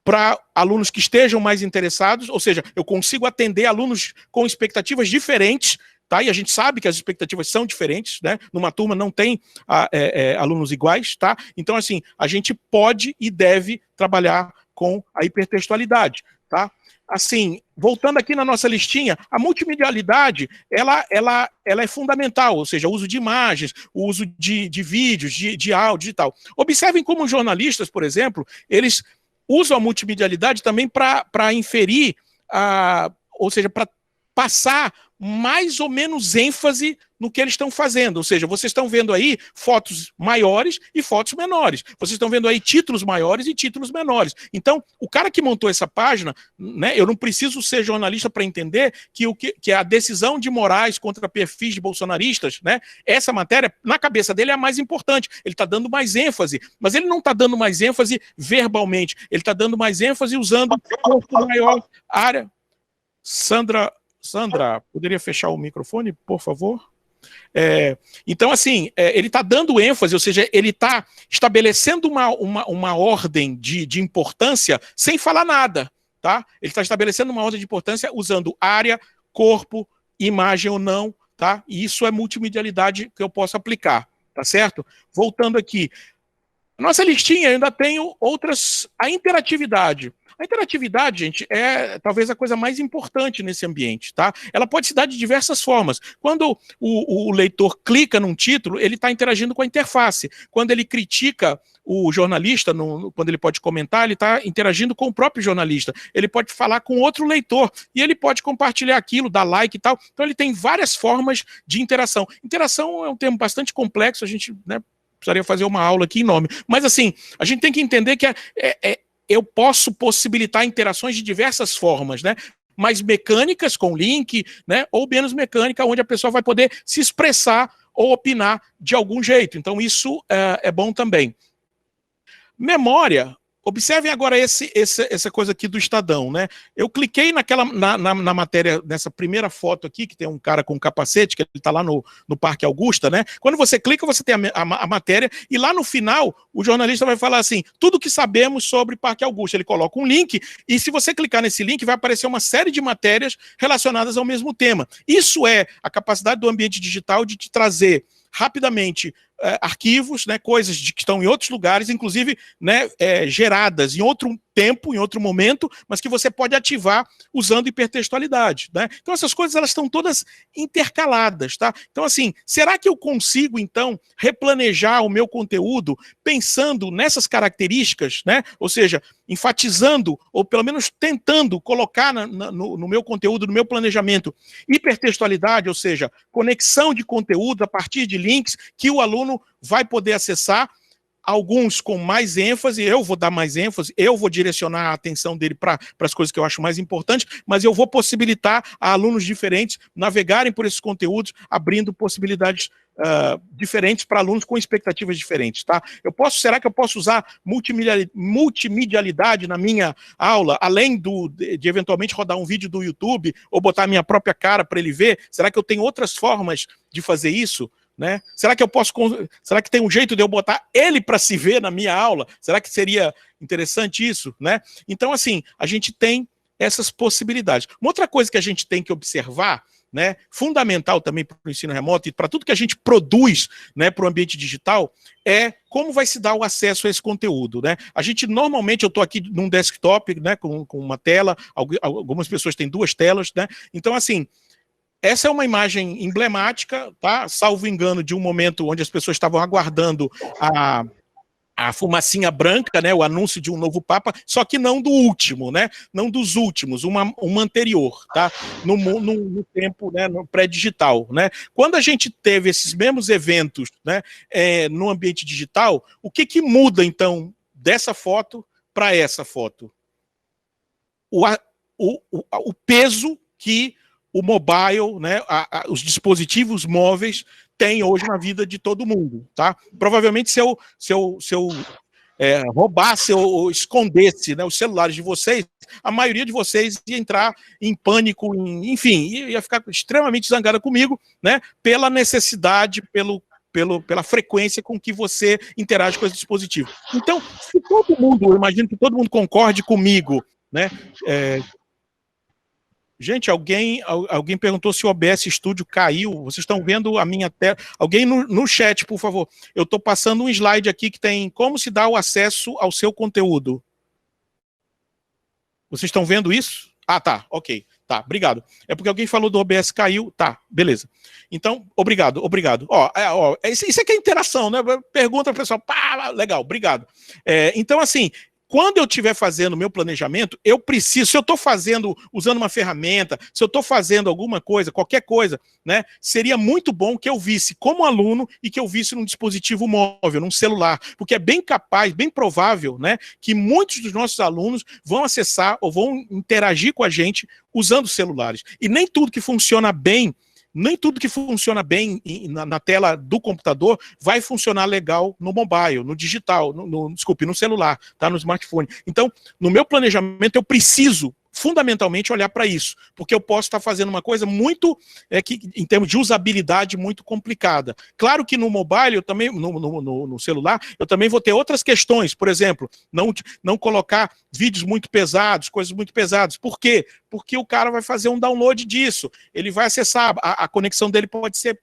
para alunos que estejam mais interessados, ou seja, eu consigo atender alunos com expectativas diferentes, tá? E a gente sabe que as expectativas são diferentes, né? Numa turma não tem alunos iguais, tá? Então, assim, a gente pode e deve trabalhar com a hipertextualidade, tá? Assim, voltando aqui na nossa listinha, a multimedialidade, ela é fundamental, ou seja, o uso de imagens, o uso de vídeos, de áudio e tal. Observem como os jornalistas, por exemplo, eles usam a multimedialidade também para inferir, ou seja, para passar mais ou menos ênfase no que eles estão fazendo. Ou seja, vocês estão vendo aí fotos maiores e fotos menores. Vocês estão vendo aí títulos maiores e títulos menores. Então, o cara que montou essa página, né, eu não preciso ser jornalista para entender que a decisão de Moraes contra perfis de bolsonaristas, né, essa matéria, na cabeça dele, é a mais importante. Ele está dando mais ênfase, mas ele não está dando mais ênfase verbalmente. Ele está dando mais ênfase usando uma maior área. Sandra, poderia fechar o microfone, por favor? Então, assim, ele está dando ênfase, ou seja, ele está estabelecendo uma ordem de importância sem falar nada, tá? Ele está estabelecendo uma ordem de importância usando área, corpo, imagem ou não, tá? E isso é multimedialidade que eu posso aplicar, tá certo? Voltando aqui, nossa listinha eu ainda tenho outras, a interatividade. A interatividade, gente, é talvez a coisa mais importante nesse ambiente, tá? Ela pode se dar de diversas formas. Quando o leitor clica num título, ele está interagindo com a interface. Quando ele critica o jornalista, quando ele pode comentar, ele está interagindo com o próprio jornalista. Ele pode falar com outro leitor e ele pode compartilhar aquilo, dar like e tal. Então ele tem várias formas de interação. Interação é um termo bastante complexo, a gente, né, precisaria fazer uma aula aqui enorme. Mas assim, a gente tem que entender que eu posso possibilitar interações de diversas formas, né? Mais mecânicas, com link, né? Ou menos mecânica, onde a pessoa vai poder se expressar ou opinar de algum jeito. Então, isso é bom também. Memória. Observem agora essa coisa aqui do Estadão, né? Eu cliquei na matéria, nessa primeira foto aqui, que tem um cara com um capacete, que ele está lá no Parque Augusta, né? Quando você clica, você tem a matéria, e lá no final, o jornalista vai falar assim, tudo que sabemos sobre Parque Augusta. Ele coloca um link, e se você clicar nesse link, vai aparecer uma série de matérias relacionadas ao mesmo tema. Isso é a capacidade do ambiente digital de te trazer rapidamente arquivos, né, coisas que estão em outros lugares, inclusive, né, geradas em outro tempo, em outro momento, mas que você pode ativar usando hipertextualidade, né? Então essas coisas elas estão todas intercaladas, tá? Então assim, será que eu consigo então replanejar o meu conteúdo pensando nessas características, né? Ou seja, enfatizando ou pelo menos tentando colocar no meu conteúdo, no meu planejamento, hipertextualidade, ou seja, conexão de conteúdo a partir de links que o aluno vai poder acessar, alguns com mais ênfase, eu vou dar mais ênfase, eu vou direcionar a atenção dele para as coisas que eu acho mais importantes, mas eu vou possibilitar a alunos diferentes navegarem por esses conteúdos, abrindo possibilidades diferentes para alunos com expectativas diferentes, tá? Será que eu posso usar multimedialidade na minha aula, além de eventualmente rodar um vídeo do YouTube ou botar a minha própria cara para ele ver? Será que eu tenho outras formas de fazer isso? Né? Será que tem um jeito de eu botar ele para se ver na minha aula? Será que seria interessante isso? Né? Então, assim, a gente tem essas possibilidades. Uma outra coisa que a gente tem que observar, né, fundamental também para o ensino remoto e para tudo que a gente produz, né, para o ambiente digital, é como vai se dar o acesso a esse conteúdo. Né? A gente, normalmente, eu estou aqui num desktop, né, com uma tela, algumas pessoas têm duas telas, né? Então, assim, essa é uma imagem emblemática, tá? Salvo engano, de um momento onde as pessoas estavam aguardando a fumacinha branca, né? O anúncio de um novo Papa, só que não do último, né? Não dos últimos, uma anterior, tá? No tempo, né? No pré-digital, né? Quando a gente teve esses mesmos eventos, né? No ambiente digital, o que muda, então, dessa foto para essa foto? O peso que o mobile, né, os dispositivos móveis têm hoje na vida de todo mundo, tá? Provavelmente se eu roubasse ou escondesse, né, os celulares de vocês, a maioria de vocês ia entrar em pânico, enfim, ia ficar extremamente zangada comigo, né, pela necessidade, pela frequência com que você interage com esse dispositivo. Então, se todo mundo, eu imagino que todo mundo concorde comigo, né, gente, alguém perguntou se o OBS Studio caiu. Vocês estão vendo a minha tela? Alguém no chat, por favor. Eu estou passando um slide aqui que tem como se dá o acesso ao seu conteúdo. Vocês estão vendo isso? Ah, tá, ok. Tá, obrigado. É porque alguém falou do OBS caiu. Tá, beleza. Então, obrigado. Isso aqui é interação, né? Pergunta para o pessoal. Pá, legal, obrigado. Então, assim, quando eu estiver fazendo o meu planejamento, eu preciso, se eu estou fazendo, usando uma ferramenta, se eu estou fazendo alguma coisa, qualquer coisa, né, seria muito bom que eu visse como aluno e que eu visse num dispositivo móvel, num celular, porque é bem capaz, bem provável, né, que muitos dos nossos alunos vão acessar ou vão interagir com a gente usando celulares. E nem tudo que funciona bem na tela do computador vai funcionar legal no mobile, no digital, no celular, tá? No smartphone. Então, no meu planejamento, eu preciso fundamentalmente olhar para isso, porque eu posso estar fazendo uma coisa muito, que, em termos de usabilidade, muito complicada. Claro que no mobile, eu também, no celular, eu também vou ter outras questões, por exemplo, não colocar vídeos muito pesados, coisas muito pesadas. Por quê? Porque o cara vai fazer um download disso, ele vai acessar, a conexão dele pode ser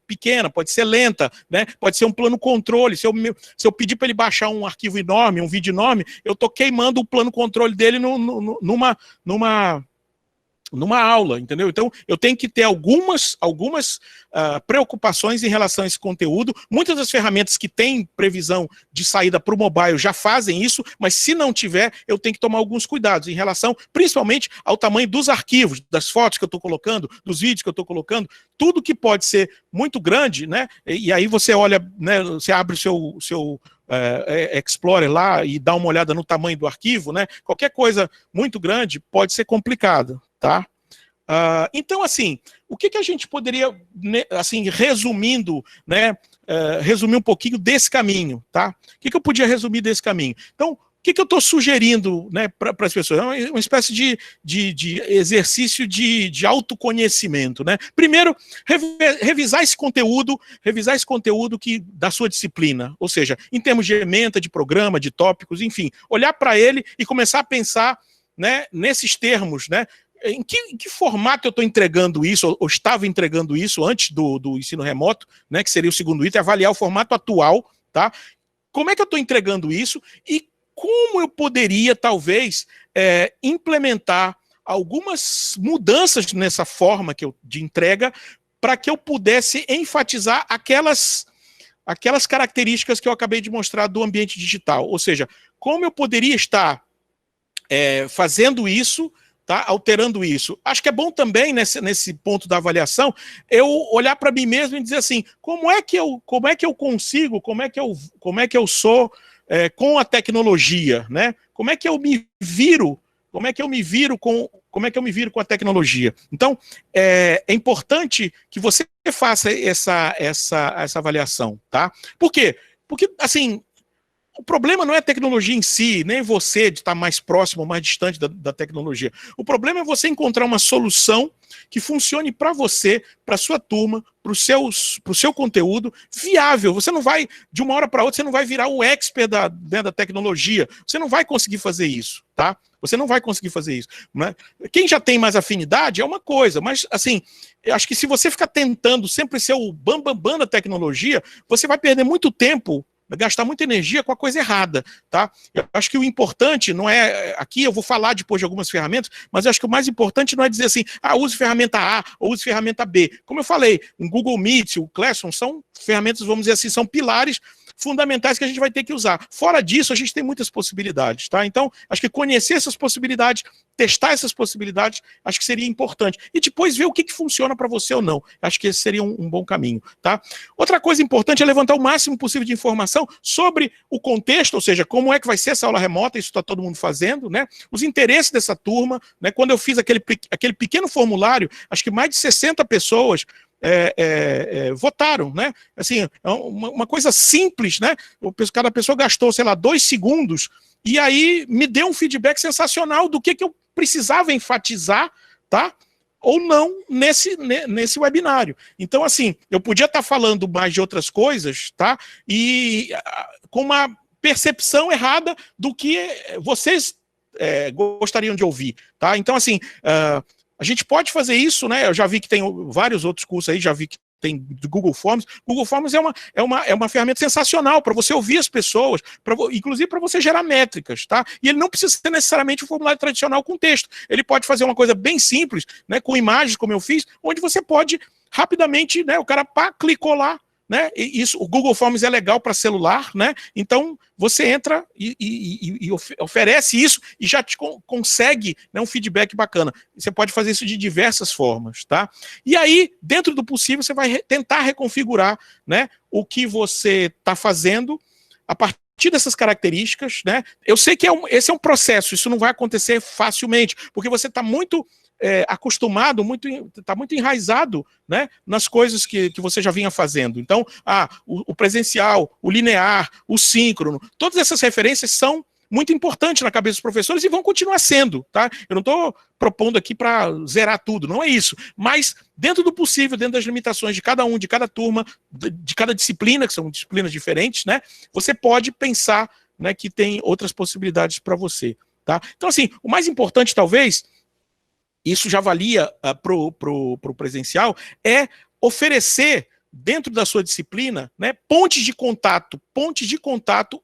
pequena, pode ser lenta, né? Pode ser um plano controle, se eu pedir para ele baixar um arquivo enorme, um vídeo enorme, eu estou queimando o plano controle dele numa aula, entendeu? Então, eu tenho que ter algumas preocupações em relação a esse conteúdo. Muitas das ferramentas que têm previsão de saída para o mobile já fazem isso, mas se não tiver, eu tenho que tomar alguns cuidados em relação, principalmente, ao tamanho dos arquivos, das fotos que eu estou colocando, dos vídeos que eu estou colocando, tudo que pode ser muito grande, né? E aí você olha, né? Você abre o seu Explorer lá e dá uma olhada no tamanho do arquivo, né? Qualquer coisa muito grande pode ser complicada, tá? Então, assim, o que a gente poderia, né, assim, resumindo, né, resumir um pouquinho desse caminho, tá? O que eu podia resumir desse caminho? Então, o que eu estou sugerindo, né, para as pessoas? É uma espécie de exercício de autoconhecimento, né? Primeiro, revisar esse conteúdo da sua disciplina, ou seja, em termos de ementa, de programa, de tópicos, enfim, olhar para ele e começar a pensar, né, nesses termos, né? Em que formato eu estou entregando isso, ou estava entregando isso antes do ensino remoto, né, que seria o segundo item, avaliar o formato atual, tá? Como é que eu estou entregando isso e como eu poderia, talvez, implementar algumas mudanças nessa forma de entrega para que eu pudesse enfatizar aquelas características que eu acabei de mostrar do ambiente digital. Ou seja, como eu poderia estar fazendo isso, tá, alterando isso. Acho que é bom também, nesse ponto da avaliação, eu olhar para mim mesmo e dizer assim, como é que eu consigo, como é que eu sou com a tecnologia, né? Como é que eu me viro com a tecnologia? Então, é importante que você faça essa avaliação, tá? Por quê? Porque, assim, o problema não é a tecnologia em si, nem você de estar mais próximo ou mais distante da tecnologia. O problema é você encontrar uma solução que funcione para você, para a sua turma, para o seu conteúdo, viável. Você não vai, de uma hora para outra, você não vai virar o expert da tecnologia. Você não vai conseguir fazer isso, tá? Você não vai conseguir fazer isso, né? Quem já tem mais afinidade é uma coisa, mas, assim, eu acho que se você ficar tentando sempre ser o bambambam da tecnologia, você vai perder muito tempo, gastar muita energia com a coisa errada, tá? Eu acho que o importante não é, aqui eu vou falar depois de algumas ferramentas, mas eu acho que o mais importante não é dizer assim, use ferramenta A ou use ferramenta B. Como eu falei, o Google Meet, o Classroom são ferramentas, vamos dizer assim, são pilares fundamentais que a gente vai ter que usar. Fora disso, a gente tem muitas possibilidades, tá? Então, acho que conhecer essas possibilidades, testar essas possibilidades, acho que seria importante. E depois ver o que funciona para você ou não. Acho que esse seria um bom caminho, tá? Outra coisa importante é levantar o máximo possível de informação sobre o contexto, ou seja, como é que vai ser essa aula remota, isso está todo mundo fazendo, né? Os interesses dessa turma, né? Quando eu fiz aquele pequeno formulário, acho que mais de 60 pessoas votaram, né? Assim, é uma coisa simples, né? Cada pessoa gastou, sei lá, 2 segundos e aí me deu um feedback sensacional do que eu precisava enfatizar, tá? Ou não nesse webinário. Então, assim, eu podia estar falando mais de outras coisas, tá? E com uma percepção errada do que vocês gostariam de ouvir, tá? Então, assim, a gente pode fazer isso, né? Eu já vi que tem vários outros cursos aí, já vi que tem do Google Forms. Google Forms é uma ferramenta sensacional para você ouvir as pessoas, inclusive para você gerar métricas, tá? E ele não precisa ser necessariamente um formulário tradicional com texto. Ele pode fazer uma coisa bem simples, né? Com imagens, como eu fiz, onde você pode rapidamente, né? O cara clicou lá, né? E isso, o Google Forms é legal para celular, né? Então você entra e oferece isso e já te consegue, né, um feedback bacana. Você pode fazer isso de diversas formas, tá? E aí, dentro do possível, você vai tentar reconfigurar, né, o que você está fazendo a partir dessas características, né? Eu sei que esse é um processo, isso não vai acontecer facilmente, porque você está muito acostumado, está muito enraizado, né, nas coisas que você já vinha fazendo. Então, o presencial, o linear, o síncrono, todas essas referências são muito importante na cabeça dos professores e vão continuar sendo, tá? Eu não estou propondo aqui para zerar tudo, não é isso. Mas, dentro do possível, dentro das limitações de cada um, de cada turma, de cada disciplina, que são disciplinas diferentes, né? Você pode pensar, né, que tem outras possibilidades para você, tá? Então, assim, o mais importante, talvez, isso já valia pro presencial, é oferecer, dentro da sua disciplina, né, pontes de contato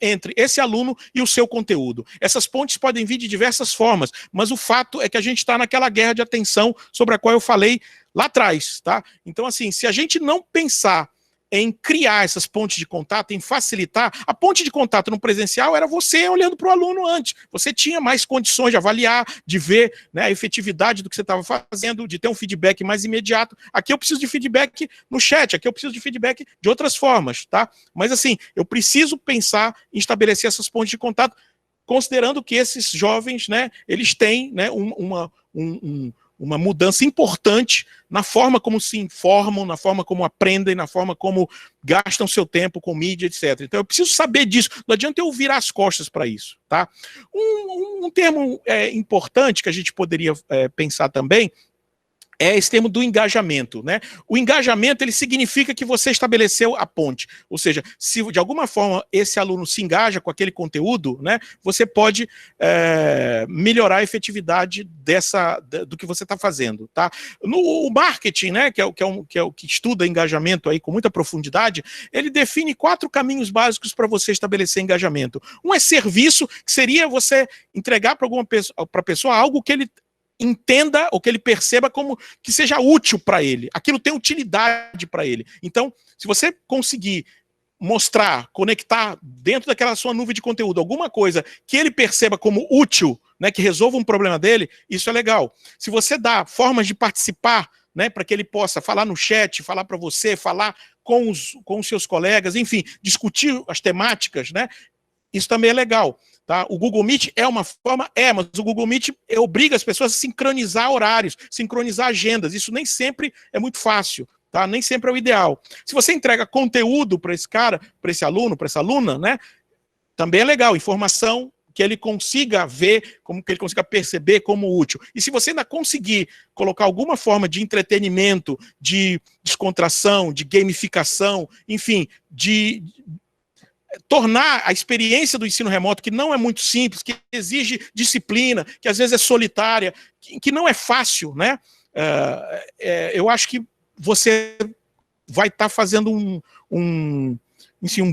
entre esse aluno e o seu conteúdo. Essas pontes podem vir de diversas formas, mas o fato é que a gente está naquela guerra de atenção sobre a qual eu falei lá atrás, tá? Então, assim, se a gente não pensar em criar essas pontes de contato, em facilitar, a ponte de contato no presencial era você olhando para o aluno antes, você tinha mais condições de avaliar, de ver, né, a efetividade do que você estava fazendo, de ter um feedback mais imediato. Aqui eu preciso de feedback no chat, aqui eu preciso de feedback de outras formas, tá? Mas assim, eu preciso pensar em estabelecer essas pontes de contato, considerando que esses jovens, né, eles têm, né, uma mudança importante na forma como se informam, na forma como aprendem, na forma como gastam seu tempo com mídia, etc. Então eu preciso saber disso, não adianta eu virar as costas para isso, tá? Um termo importante que a gente poderia pensar também é esse termo do engajamento, né? O engajamento, ele significa que você estabeleceu a ponte, ou seja, se de alguma forma esse aluno se engaja com aquele conteúdo, né, você pode melhorar a efetividade do que você está fazendo, tá? O marketing, né, que é o que estuda engajamento aí com muita profundidade, ele define 4 caminhos básicos para você estabelecer engajamento. Um é serviço, que seria você entregar para a pessoa algo que ele entenda ou que ele perceba como que seja útil para ele. Aquilo tem utilidade para ele. Então, se você conseguir mostrar, conectar dentro daquela sua nuvem de conteúdo alguma coisa que ele perceba como útil, né, que resolva um problema dele, isso é legal. Se você dá formas de participar, né, para que ele possa falar no chat, falar para você, falar com os seus colegas, enfim, discutir as temáticas, né, isso também é legal. Tá? O Google Meet é uma forma, mas o Google Meet obriga as pessoas a sincronizar horários, sincronizar agendas. Isso nem sempre é muito fácil, tá? Nem sempre é o ideal. Se você entrega conteúdo para esse cara, para esse aluno, para essa aluna, né, também é legal, informação que ele consiga ver, que ele consiga perceber como útil. E se você ainda conseguir colocar alguma forma de entretenimento, de descontração, de gamificação, enfim, de tornar a experiência do ensino remoto, que não é muito simples, que exige disciplina, que às vezes é solitária, que não é fácil, né? Eu acho que você vai estar fazendo um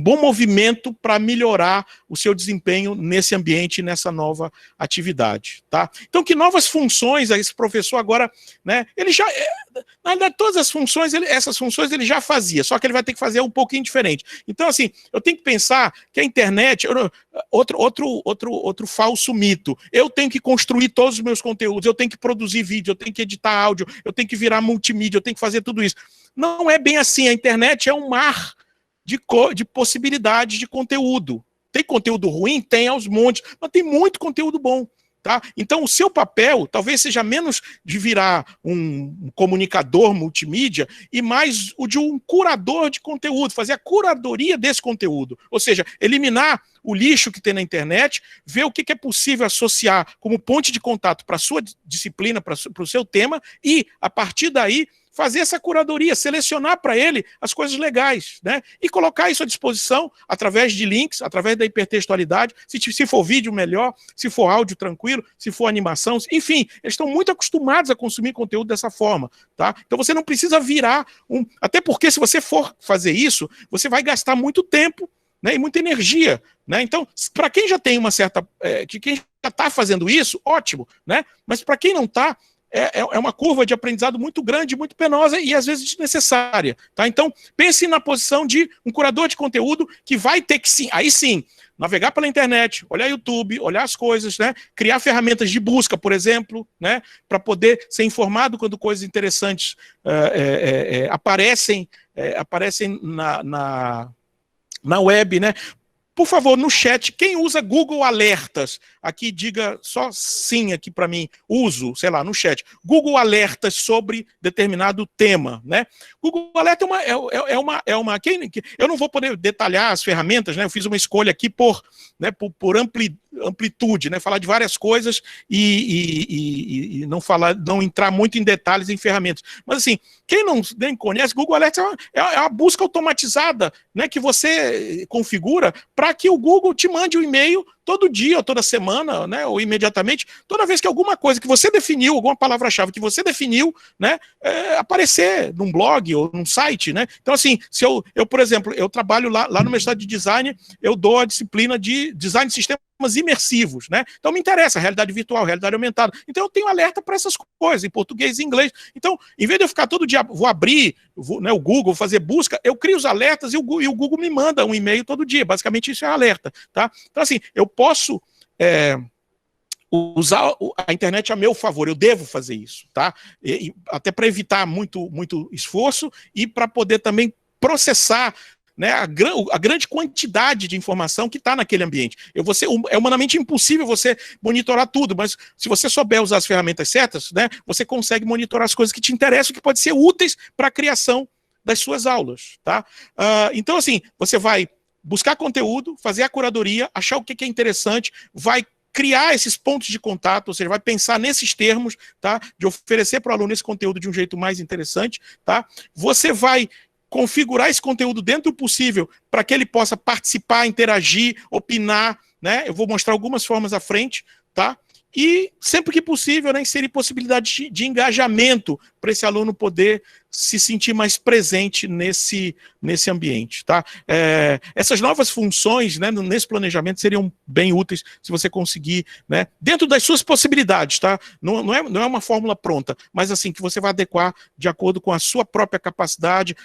bom movimento para melhorar o seu desempenho nesse ambiente, nessa nova atividade, tá? Então, que novas funções esse professor agora, né, ele já, na verdade, todas as funções, essas funções ele já fazia, só que ele vai ter que fazer um pouquinho diferente. Então, assim, eu tenho que pensar que a internet, outro falso mito, eu tenho que construir todos os meus conteúdos, eu tenho que produzir vídeo, eu tenho que editar áudio, eu tenho que virar multimídia, eu tenho que fazer tudo isso. Não é bem assim, a internet é um mar de possibilidades de conteúdo. Tem conteúdo ruim? Tem aos montes, mas tem muito conteúdo bom. Tá? Então, o seu papel talvez seja menos de virar um comunicador multimídia e mais o de um curador de conteúdo, fazer a curadoria desse conteúdo. Ou seja, eliminar o lixo que tem na internet, ver o que é possível associar como ponte de contato para a sua disciplina, para o seu tema, e, a partir daí, fazer essa curadoria, selecionar para ele as coisas legais, né? E colocar isso à disposição através de links, através da hipertextualidade, se for vídeo, melhor, se for áudio, tranquilo, se for animação, enfim, eles estão muito acostumados a consumir conteúdo dessa forma, tá? Então você não precisa virar até porque se você for fazer isso, você vai gastar muito tempo, né, e muita energia, né? Então, para quem já tem uma certa, quem já está fazendo isso, ótimo, né? Mas para quem não está, é uma curva de aprendizado muito grande, muito penosa e às vezes desnecessária, tá? Então, pense na posição de um curador de conteúdo que vai ter que, sim, aí sim, navegar pela internet, olhar YouTube, olhar as coisas, né? Criar ferramentas de busca, por exemplo, né? Para poder ser informado quando coisas interessantes aparecem na web, né? Por favor, no chat, quem usa Google Alertas, aqui diga só sim aqui para mim, uso, sei lá, no chat, Google Alertas sobre determinado tema, né? Google Alerta eu não vou poder detalhar as ferramentas, né? Eu fiz uma escolha aqui por amplitude, né? Falar de várias coisas e não entrar muito em detalhes em ferramentas. Mas assim, quem nem conhece, Google Alerts é uma busca automatizada, né, que você configura para que o Google te mande um e-mail todo dia, ou toda semana, né, ou imediatamente, toda vez que alguma coisa que você definiu, alguma palavra-chave que você definiu, né, aparecer num blog ou num site, né? Então assim, se eu por exemplo, eu trabalho lá no meu estado de design, eu dou a disciplina de design de sistemas imersivos, né? Então me interessa realidade virtual, realidade aumentada. Então eu tenho alerta para essas coisas, em português e inglês. Então, em vez de eu ficar todo dia, vou abrir o Google, fazer busca, eu crio os alertas e o Google me manda um e-mail todo dia. Basicamente isso é alerta, tá? Então assim, eu posso usar a internet a meu favor, eu devo fazer isso, tá? Até para evitar muito esforço e para poder também processar, né, a grande quantidade de informação que está naquele ambiente. É humanamente impossível você monitorar tudo, mas se você souber usar as ferramentas certas, né, você consegue monitorar as coisas que te interessam, que podem ser úteis para a criação das suas aulas. Tá? Então, assim, você vai buscar conteúdo, fazer a curadoria, achar o que é interessante, vai criar esses pontos de contato, ou seja, vai pensar nesses termos, tá, de oferecer para o aluno esse conteúdo de um jeito mais interessante. Tá? Você vai configurar esse conteúdo dentro do possível para que ele possa participar, interagir, opinar, né? Eu vou mostrar algumas formas à frente, tá? E, sempre que possível, né, inserir possibilidade de engajamento para esse aluno poder se sentir mais presente nesse ambiente, tá? Essas novas funções, né, nesse planejamento seriam bem úteis se você conseguir, né, dentro das suas possibilidades, tá? Não é uma fórmula pronta, mas assim, que você vai adequar de acordo com a sua própria capacidade,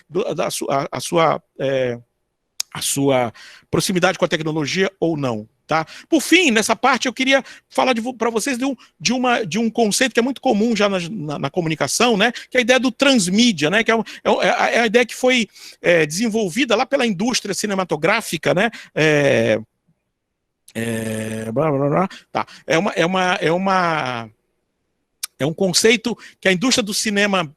a sua proximidade com a tecnologia ou não. Tá? Por fim, nessa parte, eu queria falar para vocês de um conceito que é muito comum já na comunicação, né? Que é a ideia do transmídia, né? Que é a ideia que foi desenvolvida lá pela indústria cinematográfica, né? Tá. É um conceito que a indústria do cinema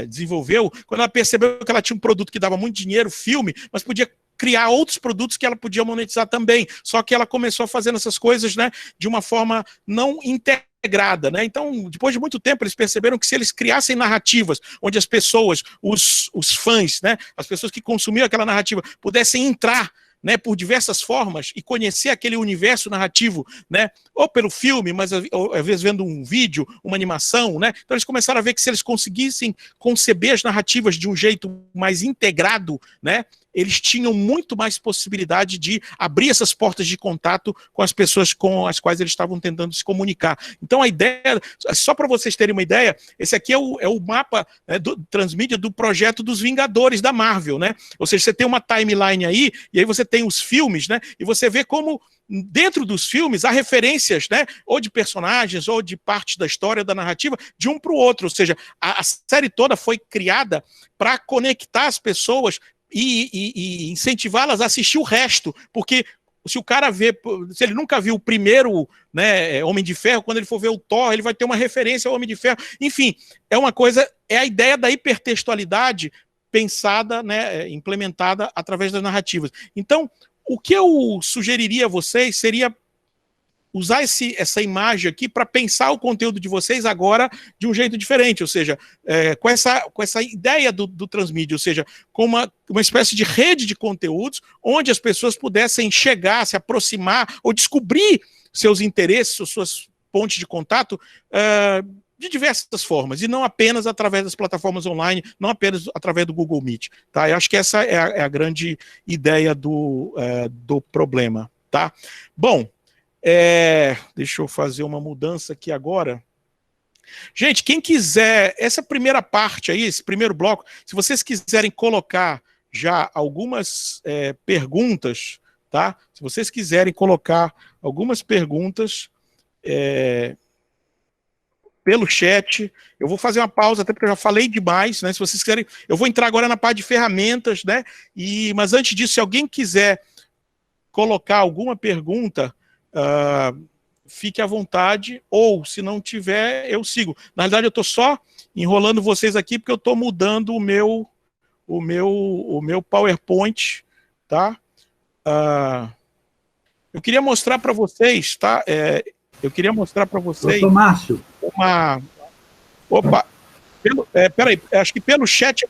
desenvolveu quando ela percebeu que ela tinha um produto que dava muito dinheiro, filme, mas podia criar outros produtos que ela podia monetizar também. Só que ela começou fazendo essas coisas, né, de uma forma não integrada, né? Então, depois de muito tempo, eles perceberam que se eles criassem narrativas onde as pessoas, os fãs, né, as pessoas que consumiam aquela narrativa, pudessem entrar, né, por diversas formas e conhecer aquele universo narrativo, né, ou pelo filme, mas às vezes vendo um vídeo, uma animação, né, então eles começaram a ver que se eles conseguissem conceber as narrativas de um jeito mais integrado, né, eles tinham muito mais possibilidade de abrir essas portas de contato com as pessoas com as quais eles estavam tentando se comunicar. Então a ideia, só para vocês terem uma ideia, esse aqui é o mapa, né, do transmídia do projeto dos Vingadores da Marvel, né? Ou seja, você tem uma timeline aí, e aí você tem os filmes, né? E você vê como dentro dos filmes há referências, né, ou de personagens, ou de partes da história, da narrativa, de um para o outro. Ou seja, a série toda foi criada para conectar as pessoas e incentivá-las a assistir o resto, porque se o cara se ele nunca viu o primeiro, né, Homem de Ferro, quando ele for ver o Thor, ele vai ter uma referência ao Homem de Ferro. Enfim, é a ideia da hipertextualidade pensada, né, implementada através das narrativas. Então, o que eu sugeriria a vocês seria usar essa imagem aqui para pensar o conteúdo de vocês agora de um jeito diferente, ou seja, com essa ideia do transmídia, ou seja, com uma espécie de rede de conteúdos onde as pessoas pudessem chegar, se aproximar ou descobrir seus interesses, suas pontes de contato de diversas formas, e não apenas através das plataformas online, não apenas através do Google Meet. Tá? Eu acho que essa é a grande ideia do problema. Tá? Bom, deixa eu fazer uma mudança aqui agora. Gente, quem quiser, essa primeira parte aí, esse primeiro bloco, se vocês quiserem colocar já algumas perguntas, tá? Se vocês quiserem colocar algumas perguntas pelo chat, eu vou fazer uma pausa, até porque eu já falei demais, né? Se vocês quiserem, eu vou entrar agora na parte de ferramentas, né? Mas antes disso, se alguém quiser colocar alguma pergunta, fique à vontade, ou se não tiver, eu sigo. Na realidade, eu estou só enrolando vocês aqui, porque eu estou mudando o meu PowerPoint, tá? Eu queria mostrar para vocês, tá? Eu queria mostrar para vocês... Doutor Márcio. Opa! Peraí, acho que pelo chat...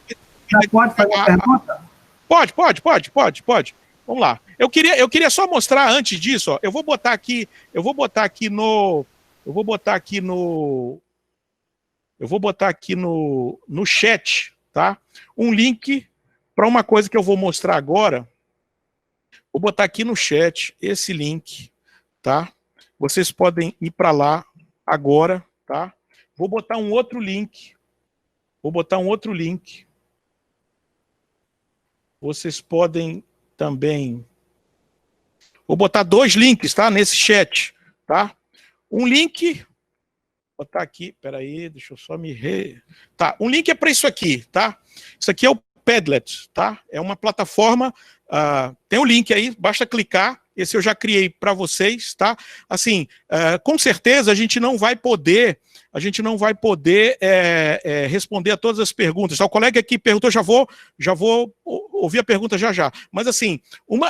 Já pode fazer a pergunta? Pode. Vamos lá. Eu queria só mostrar antes disso, ó, eu vou botar aqui no chat, tá? Um link para uma coisa que eu vou mostrar agora. Vou botar aqui no chat esse link, tá? Vocês podem ir para lá agora, tá? Vou botar um outro link. Vocês podem também... Vou botar 2 links, tá? Nesse chat, tá? Um link... Vou botar aqui, peraí, deixa eu só me... Tá, um link é para isso aqui, tá? Isso aqui é o Padlet, tá? É uma plataforma... tem um link aí, basta clicar. Esse eu já criei para vocês, tá? Assim, com certeza a gente não vai poder responder a todas as perguntas. O colega aqui perguntou, já vou ouvir a pergunta já. Mas assim,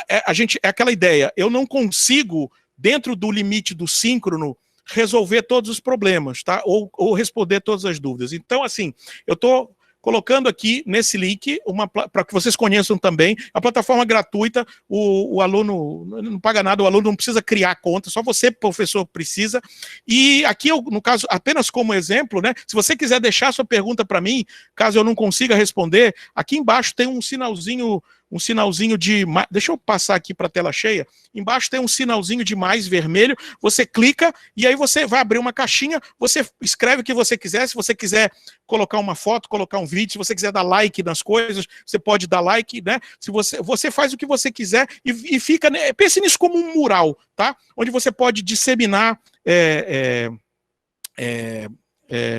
é aquela ideia, eu não consigo, dentro do limite do síncrono, resolver todos os problemas, tá? Ou responder todas as dúvidas. Então, assim, eu estou colocando aqui nesse link, para que vocês conheçam também, a plataforma gratuita, o aluno não paga nada, o aluno não precisa criar conta, só você, professor, precisa. E aqui, no caso, apenas como exemplo, né, se você quiser deixar sua pergunta para mim, caso eu não consiga responder, aqui embaixo tem um sinalzinho de... Deixa eu passar aqui para a tela cheia. Embaixo tem um sinalzinho de mais vermelho, você clica e aí você vai abrir uma caixinha, você escreve o que você quiser, se você quiser colocar uma foto, colocar um vídeo, se você quiser dar like nas coisas, você pode dar like, né? Se você faz o que você quiser e fica... Né? Pense nisso como um mural, tá? Onde você pode disseminar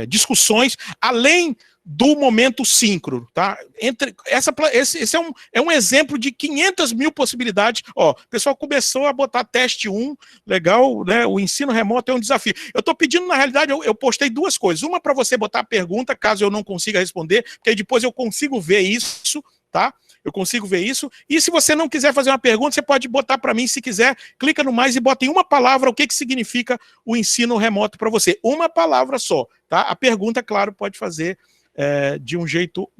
discussões, além do momento síncrono, tá? Esse é um exemplo de 500 mil possibilidades. Ó, o pessoal começou a botar teste 1, legal, né? O ensino remoto é um desafio. Eu estou pedindo, na realidade, eu postei 2 coisas. Uma para você botar a pergunta, caso eu não consiga responder, porque aí depois eu consigo ver isso, tá? Eu consigo ver isso. E se você não quiser fazer uma pergunta, você pode botar para mim, se quiser, clica no mais e bota em uma palavra o que significa o ensino remoto para você. Uma palavra só, tá? A pergunta, claro, pode fazer de um jeito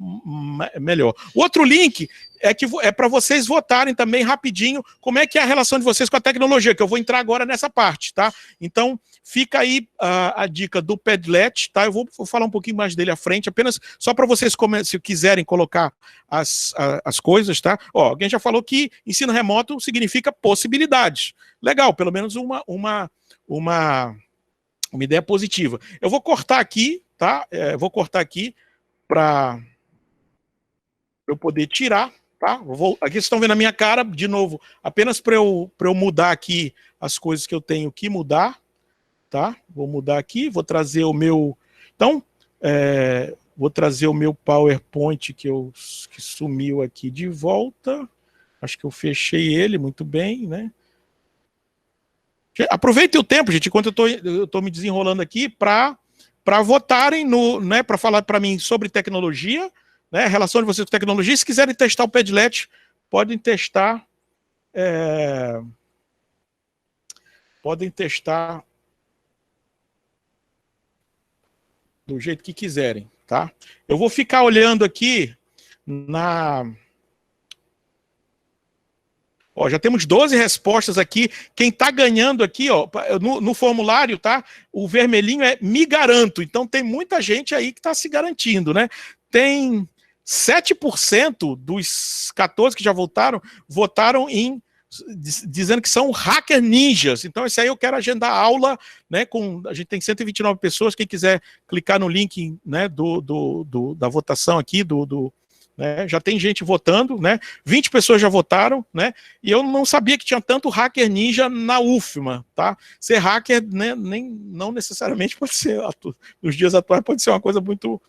melhor. O outro link é para vocês votarem também rapidinho como é que é a relação de vocês com a tecnologia, que eu vou entrar agora nessa parte, tá? Então, fica aí a dica do Padlet, tá? Eu vou falar um pouquinho mais dele à frente, apenas só para vocês, se quiserem colocar as coisas, tá? Ó, alguém já falou que ensino remoto significa possibilidades. Legal, pelo menos uma ideia positiva. Eu vou cortar aqui, tá? Vou cortar aqui para eu poder tirar, tá? Aqui vocês estão vendo a minha cara, de novo, apenas para eu mudar aqui as coisas que eu tenho que mudar, tá? Vou mudar aqui, vou trazer o meu... Então, vou trazer o meu PowerPoint que sumiu aqui de volta. Acho que eu fechei ele muito bem, né? Aproveitem o tempo, gente, enquanto eu estou me desenrolando aqui para votarem né, para falar para mim sobre tecnologia, né, a relação de vocês com tecnologia. Se quiserem testar o Padlet, podem testar. Do jeito que quiserem, tá? Eu vou ficar olhando aqui Ó, já temos 12 respostas aqui. Quem está ganhando aqui, ó, no formulário, tá? O vermelhinho é me garanto. Então tem muita gente aí que está se garantindo, né? Tem 7% dos 14 que já votaram dizendo que são hacker ninjas. Então esse aí eu quero agendar aula, né? A gente tem 129 pessoas. Quem quiser clicar no link, né, da votação aqui, né, já tem gente votando, né? 20 pessoas já votaram, né? E eu não sabia que tinha tanto hacker ninja na UFMA, tá? Ser hacker, né, não necessariamente pode ser, nos dias atuais, pode ser uma coisa muito,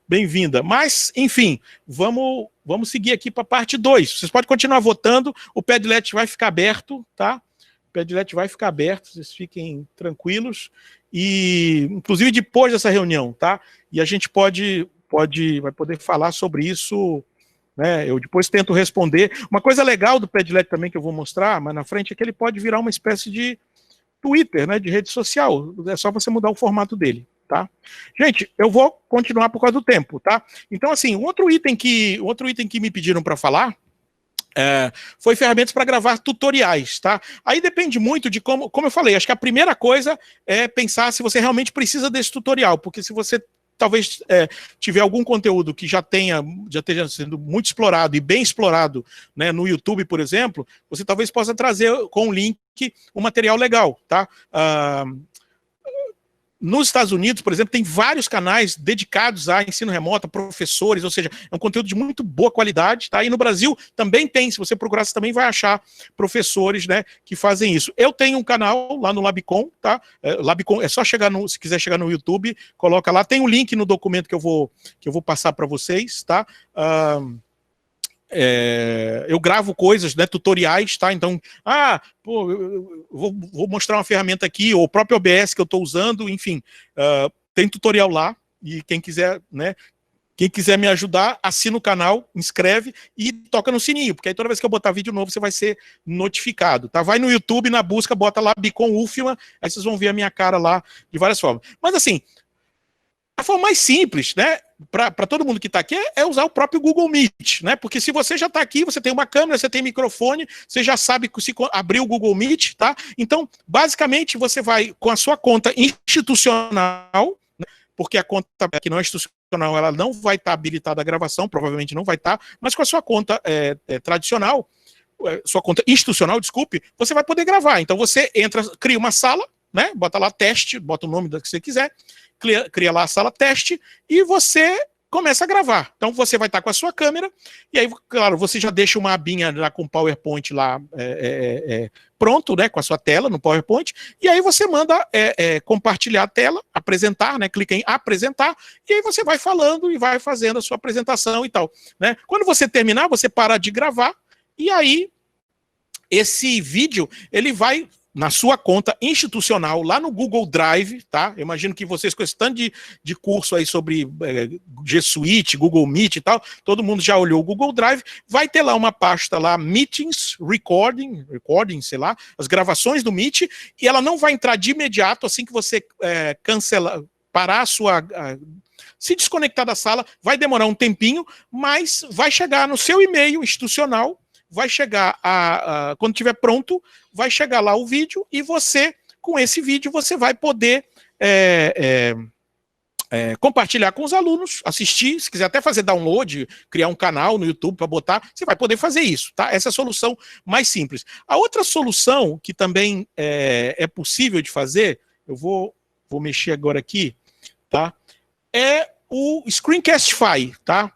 bem-vinda. Mas, enfim, vamos seguir aqui para a parte 2. Vocês podem continuar votando, o Padlet vai ficar aberto, tá? O Padlet vai ficar aberto, vocês fiquem tranquilos. E, inclusive, depois dessa reunião, tá? E a gente vai poder falar sobre isso, né? Eu depois tento responder. Uma coisa legal do Padlet também que eu vou mostrar mais na frente é que ele pode virar uma espécie de Twitter, né? De rede social. É só você mudar o formato dele. Tá? Gente, eu vou continuar por causa do tempo, tá? Então, assim, outro item que me pediram para falar foi ferramentas para gravar tutoriais, tá? Aí depende muito de como eu falei, acho que a primeira coisa é pensar se você realmente precisa desse tutorial, porque se você talvez tiver algum conteúdo que já esteja sendo muito explorado e bem explorado, né, no YouTube, por exemplo, você talvez possa trazer com um link um material legal, tá? Nos Estados Unidos, por exemplo, tem vários canais dedicados a ensino remoto, a professores, ou seja, é um conteúdo de muito boa qualidade, tá? E no Brasil também tem, se você procurar, você também vai achar professores, né, que fazem isso. Eu tenho um canal lá no Labicon, tá? Labicon, é só chegar se quiser chegar no YouTube, coloca lá, tem um link no documento que eu vou passar para vocês, tá? Eu gravo coisas, né, tutoriais, tá? Então, eu vou mostrar uma ferramenta aqui, ou o próprio OBS que eu estou usando, enfim, tem tutorial lá, e quem quiser, né, quem quiser me ajudar, assina o canal, inscreve e toca no sininho, porque aí toda vez que eu botar vídeo novo, você vai ser notificado, tá? Vai no YouTube, na busca, bota lá Bicon Ufman, aí vocês vão ver a minha cara lá de várias formas. Mas assim, a forma mais simples, né, para todo mundo que está aqui é usar o próprio Google Meet, né? Porque se você já está aqui, você tem uma câmera, você tem microfone, você já sabe se abrir o Google Meet, tá? Então, basicamente, você vai com a sua conta institucional, né, porque a conta que não é institucional, ela não vai estar habilitada à gravação, provavelmente não vai estar, mas com a sua conta tradicional, sua conta institucional, desculpe, você vai poder gravar. Então, você cria uma sala, né? Bota lá teste, bota o nome que você quiser, cria lá a sala teste e você começa a gravar. Então você vai estar com a sua câmera e aí, claro, você já deixa uma abinha lá com o PowerPoint lá pronto, né, com a sua tela no PowerPoint, e aí você manda compartilhar a tela, apresentar, né, clica em apresentar, e aí você vai falando e vai fazendo a sua apresentação e tal, né? Quando você terminar, você para de gravar e aí esse vídeo, ele vai na sua conta institucional, lá no Google Drive, tá? Eu imagino que vocês, com esse tanto de curso aí sobre G Suite, Google Meet e tal, todo mundo já olhou o Google Drive, vai ter lá uma pasta lá, Meetings, Recording, sei lá, as gravações do Meet, e ela não vai entrar de imediato, assim que você parar a sua... se desconectar da sala, vai demorar um tempinho, mas vai chegar no seu e-mail institucional, vai chegar quando estiver pronto, vai chegar lá o vídeo e você, com esse vídeo, você vai poder compartilhar com os alunos, assistir, se quiser até fazer download, criar um canal no YouTube para botar, você vai poder fazer isso, tá? Essa é a solução mais simples. A outra solução que também é possível de fazer, eu vou mexer agora aqui, tá? É o Screencastify, tá?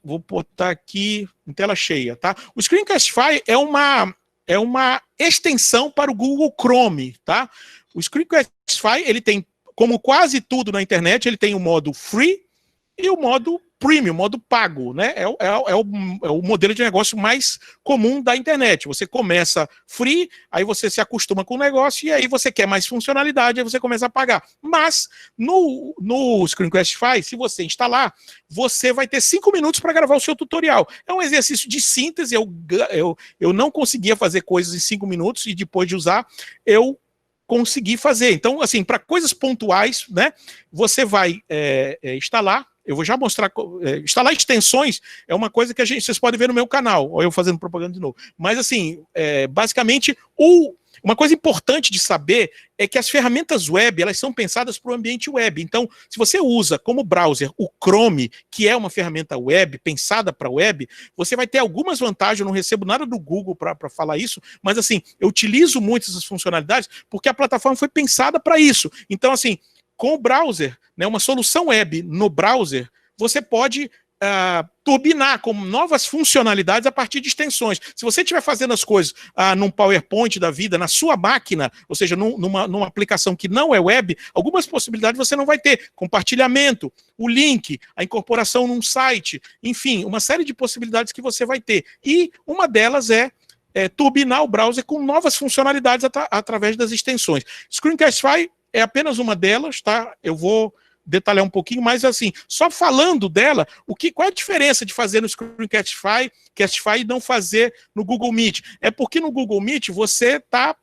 Vou botar aqui em tela cheia, tá? O Screencastify é uma extensão para o Google Chrome, tá? O Screencastify, ele tem, como quase tudo na internet, ele tem o modo free e o modo premium, modo pago, né? É o modelo de negócio mais comum da internet. Você começa free, aí você se acostuma com o negócio e aí você quer mais funcionalidade, aí você começa a pagar. Mas no Screencastify, se você instalar, você vai ter 5 minutos para gravar o seu tutorial. É um exercício de síntese, eu não conseguia fazer coisas em 5 minutos e depois de usar, eu consegui fazer. Então, assim, para coisas pontuais, né, você vai instalar. Eu vou já mostrar. Instalar extensões é uma coisa que vocês podem ver no meu canal, ou eu fazendo propaganda de novo. Mas, assim, basicamente, uma coisa importante de saber é que as ferramentas web, elas são pensadas para o ambiente web. Então, se você usa como browser o Chrome, que é uma ferramenta web, pensada para web, você vai ter algumas vantagens. Eu não recebo nada do Google para falar isso, mas, assim, eu utilizo muito essas funcionalidades porque a plataforma foi pensada para isso. Então, assim, com o browser, né, uma solução web no browser, você pode turbinar com novas funcionalidades a partir de extensões. Se você estiver fazendo as coisas num PowerPoint da vida, na sua máquina, ou seja, numa aplicação que não é web, algumas possibilidades você não vai ter. Compartilhamento, o link, a incorporação num site, enfim, uma série de possibilidades que você vai ter. E uma delas é turbinar o browser com novas funcionalidades através das extensões. Screencastify é apenas uma delas, tá? Eu vou detalhar um pouquinho, mas assim, só falando dela, qual é a diferença de fazer no Screencastify e não fazer no Google Meet? É porque no Google Meet você está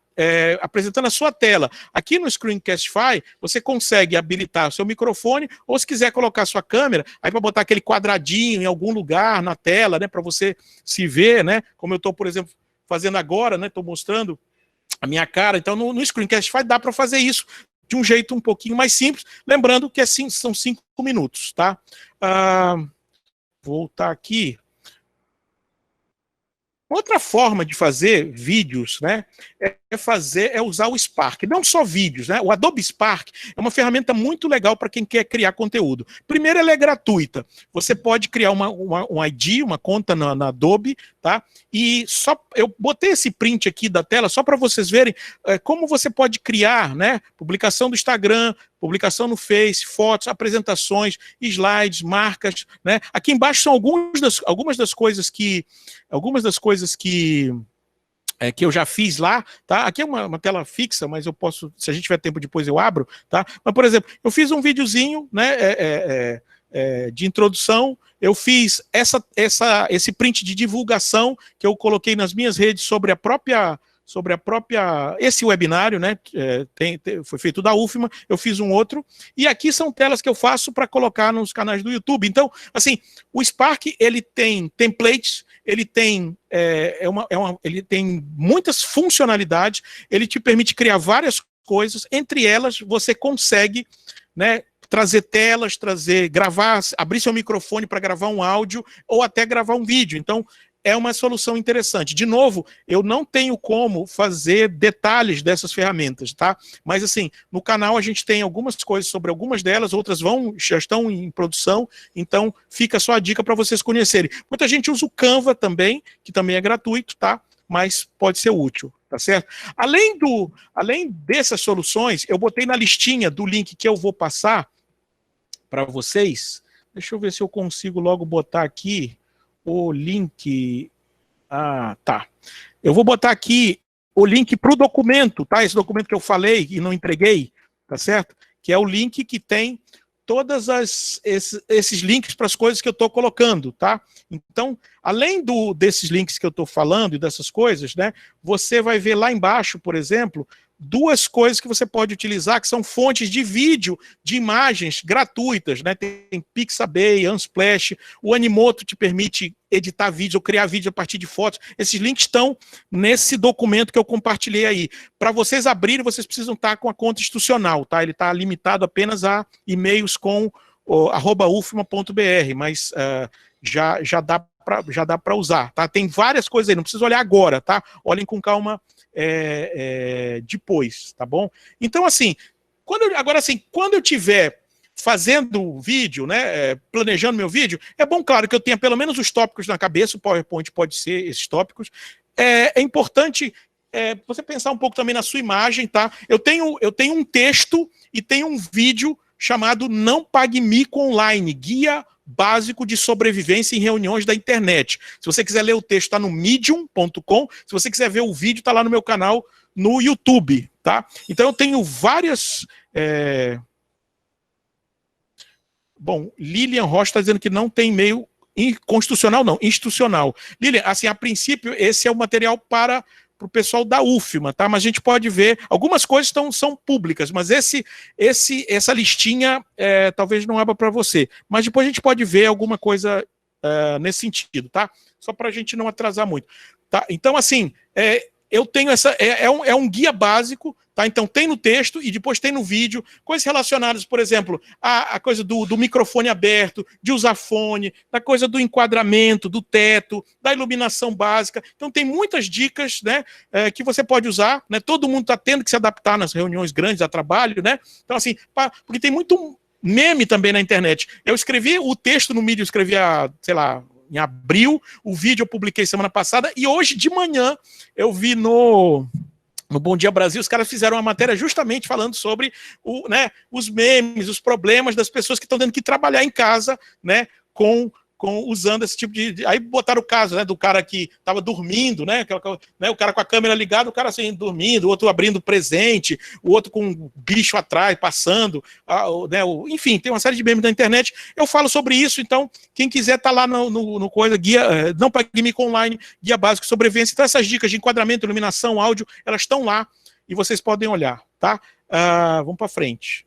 apresentando a sua tela. Aqui no Screencastify, você consegue habilitar o seu microfone, ou se quiser colocar a sua câmera, aí para botar aquele quadradinho em algum lugar na tela, né, para você se ver, né, como eu estou, por exemplo, fazendo agora, né, estou mostrando a minha cara. Então no Screencastify dá para fazer isso de um jeito um pouquinho mais simples, lembrando que são 5 minutos, tá? Voltar aqui. Outra forma de fazer vídeos, né, é usar o Spark. Não só vídeos, né? O Adobe Spark é uma ferramenta muito legal para quem quer criar conteúdo. Primeiro, ela é gratuita. Você pode criar um ID, uma conta na Adobe, tá? E eu botei esse print aqui da tela só para vocês verem como você pode criar, né? Publicação do Instagram, publicação no Face, fotos, apresentações, slides, marcas, né? Aqui embaixo são algumas das coisas que eu já fiz lá, tá? Aqui é uma tela fixa, mas eu posso, se a gente tiver tempo depois eu abro, tá? Mas, por exemplo, eu fiz um videozinho, né, de introdução, eu fiz esse print de divulgação que eu coloquei nas minhas redes sobre esse webinário, né, foi feito da UFMA, eu fiz um outro, e aqui são telas que eu faço para colocar nos canais do YouTube. Então, assim, o Spark, ele tem templates, ele tem muitas funcionalidades, ele te permite criar várias coisas, entre elas você consegue, né, trazer telas, gravar, abrir seu microfone para gravar um áudio, ou até gravar um vídeo. Então, é uma solução interessante. De novo, eu não tenho como fazer detalhes dessas ferramentas, tá? Mas, assim, no canal a gente tem algumas coisas sobre algumas delas, outras já estão em produção, então fica só a dica para vocês conhecerem. Muita gente usa o Canva também, que também é gratuito, tá? Mas pode ser útil, tá certo? Além dessas soluções, eu botei na listinha do link que eu vou passar para vocês. Deixa eu ver se eu consigo logo botar aqui o link. Tá. Eu vou botar aqui o link para o documento, tá? Esse documento que eu falei e não entreguei, tá certo? Que é o link que tem todas esses links para as coisas que eu estou colocando, tá? Então, além desses links que eu estou falando e dessas coisas, né? Você vai ver lá embaixo, por exemplo, 2 coisas que você pode utilizar, que são fontes de vídeo, de imagens gratuitas, né? Tem Pixabay, Unsplash, o Animoto te permite editar vídeos ou criar vídeo a partir de fotos. Esses links estão nesse documento que eu compartilhei aí. Para vocês abrirem, vocês precisam estar com a conta institucional, tá? Ele está limitado apenas a e-mails com @ufma.br, mas já dá para usar, tá? Tem várias coisas aí, não precisa olhar agora, tá? Olhem com calma depois, tá bom? Então, assim, quando eu tiver fazendo vídeo, né, planejando meu vídeo, é bom, claro, que eu tenha pelo menos os tópicos na cabeça, o PowerPoint pode ser esses tópicos. É importante você pensar um pouco também na sua imagem, tá? Eu tenho um texto e tenho um vídeo chamado Não Pague Mico Online, Guia Básico de Sobrevivência em Reuniões da Internet. Se você quiser ler o texto, está no medium.com. Se você quiser ver o vídeo, está lá no meu canal no YouTube, tá? Então eu tenho várias... Bom, Lilian Rocha está dizendo que não tem e-mail constitucional, não, institucional. Lilian, assim, a princípio, esse é o material para o pessoal da UFMA, tá? Mas a gente pode ver, algumas coisas são públicas, mas essa listinha talvez não abra para você. Mas depois a gente pode ver alguma coisa nesse sentido, tá? Só para a gente não atrasar muito. Tá? Então, assim, eu tenho um guia básico, tá? Então tem no texto e depois tem no vídeo, coisas relacionadas, por exemplo, a coisa do microfone aberto, de usar fone, da coisa do enquadramento, do teto, da iluminação básica. Então tem muitas dicas, né, que você pode usar, né? Todo mundo está tendo que se adaptar nas reuniões grandes a trabalho, né? Então, assim, porque tem meme também na internet. Eu escrevi o texto no Medium, eu escrevi sei lá, em abril, o vídeo eu publiquei semana passada, e hoje de manhã eu vi no Bom Dia Brasil, os caras fizeram uma matéria justamente falando sobre os memes, os problemas das pessoas que estão tendo que trabalhar em casa, né, usando esse tipo de... Aí botaram o caso, né, do cara que estava dormindo, né, o cara com a câmera ligada, o cara assim, dormindo, o outro abrindo presente, o outro com um bicho atrás, passando, enfim, tem uma série de memes na internet. Eu falo sobre isso, então, quem quiser tá lá no coisa, guia, não pague mico online, guia básico de sobrevivência. Então, essas dicas de enquadramento, iluminação, áudio, elas estão lá e vocês podem olhar, tá? Vamos para frente.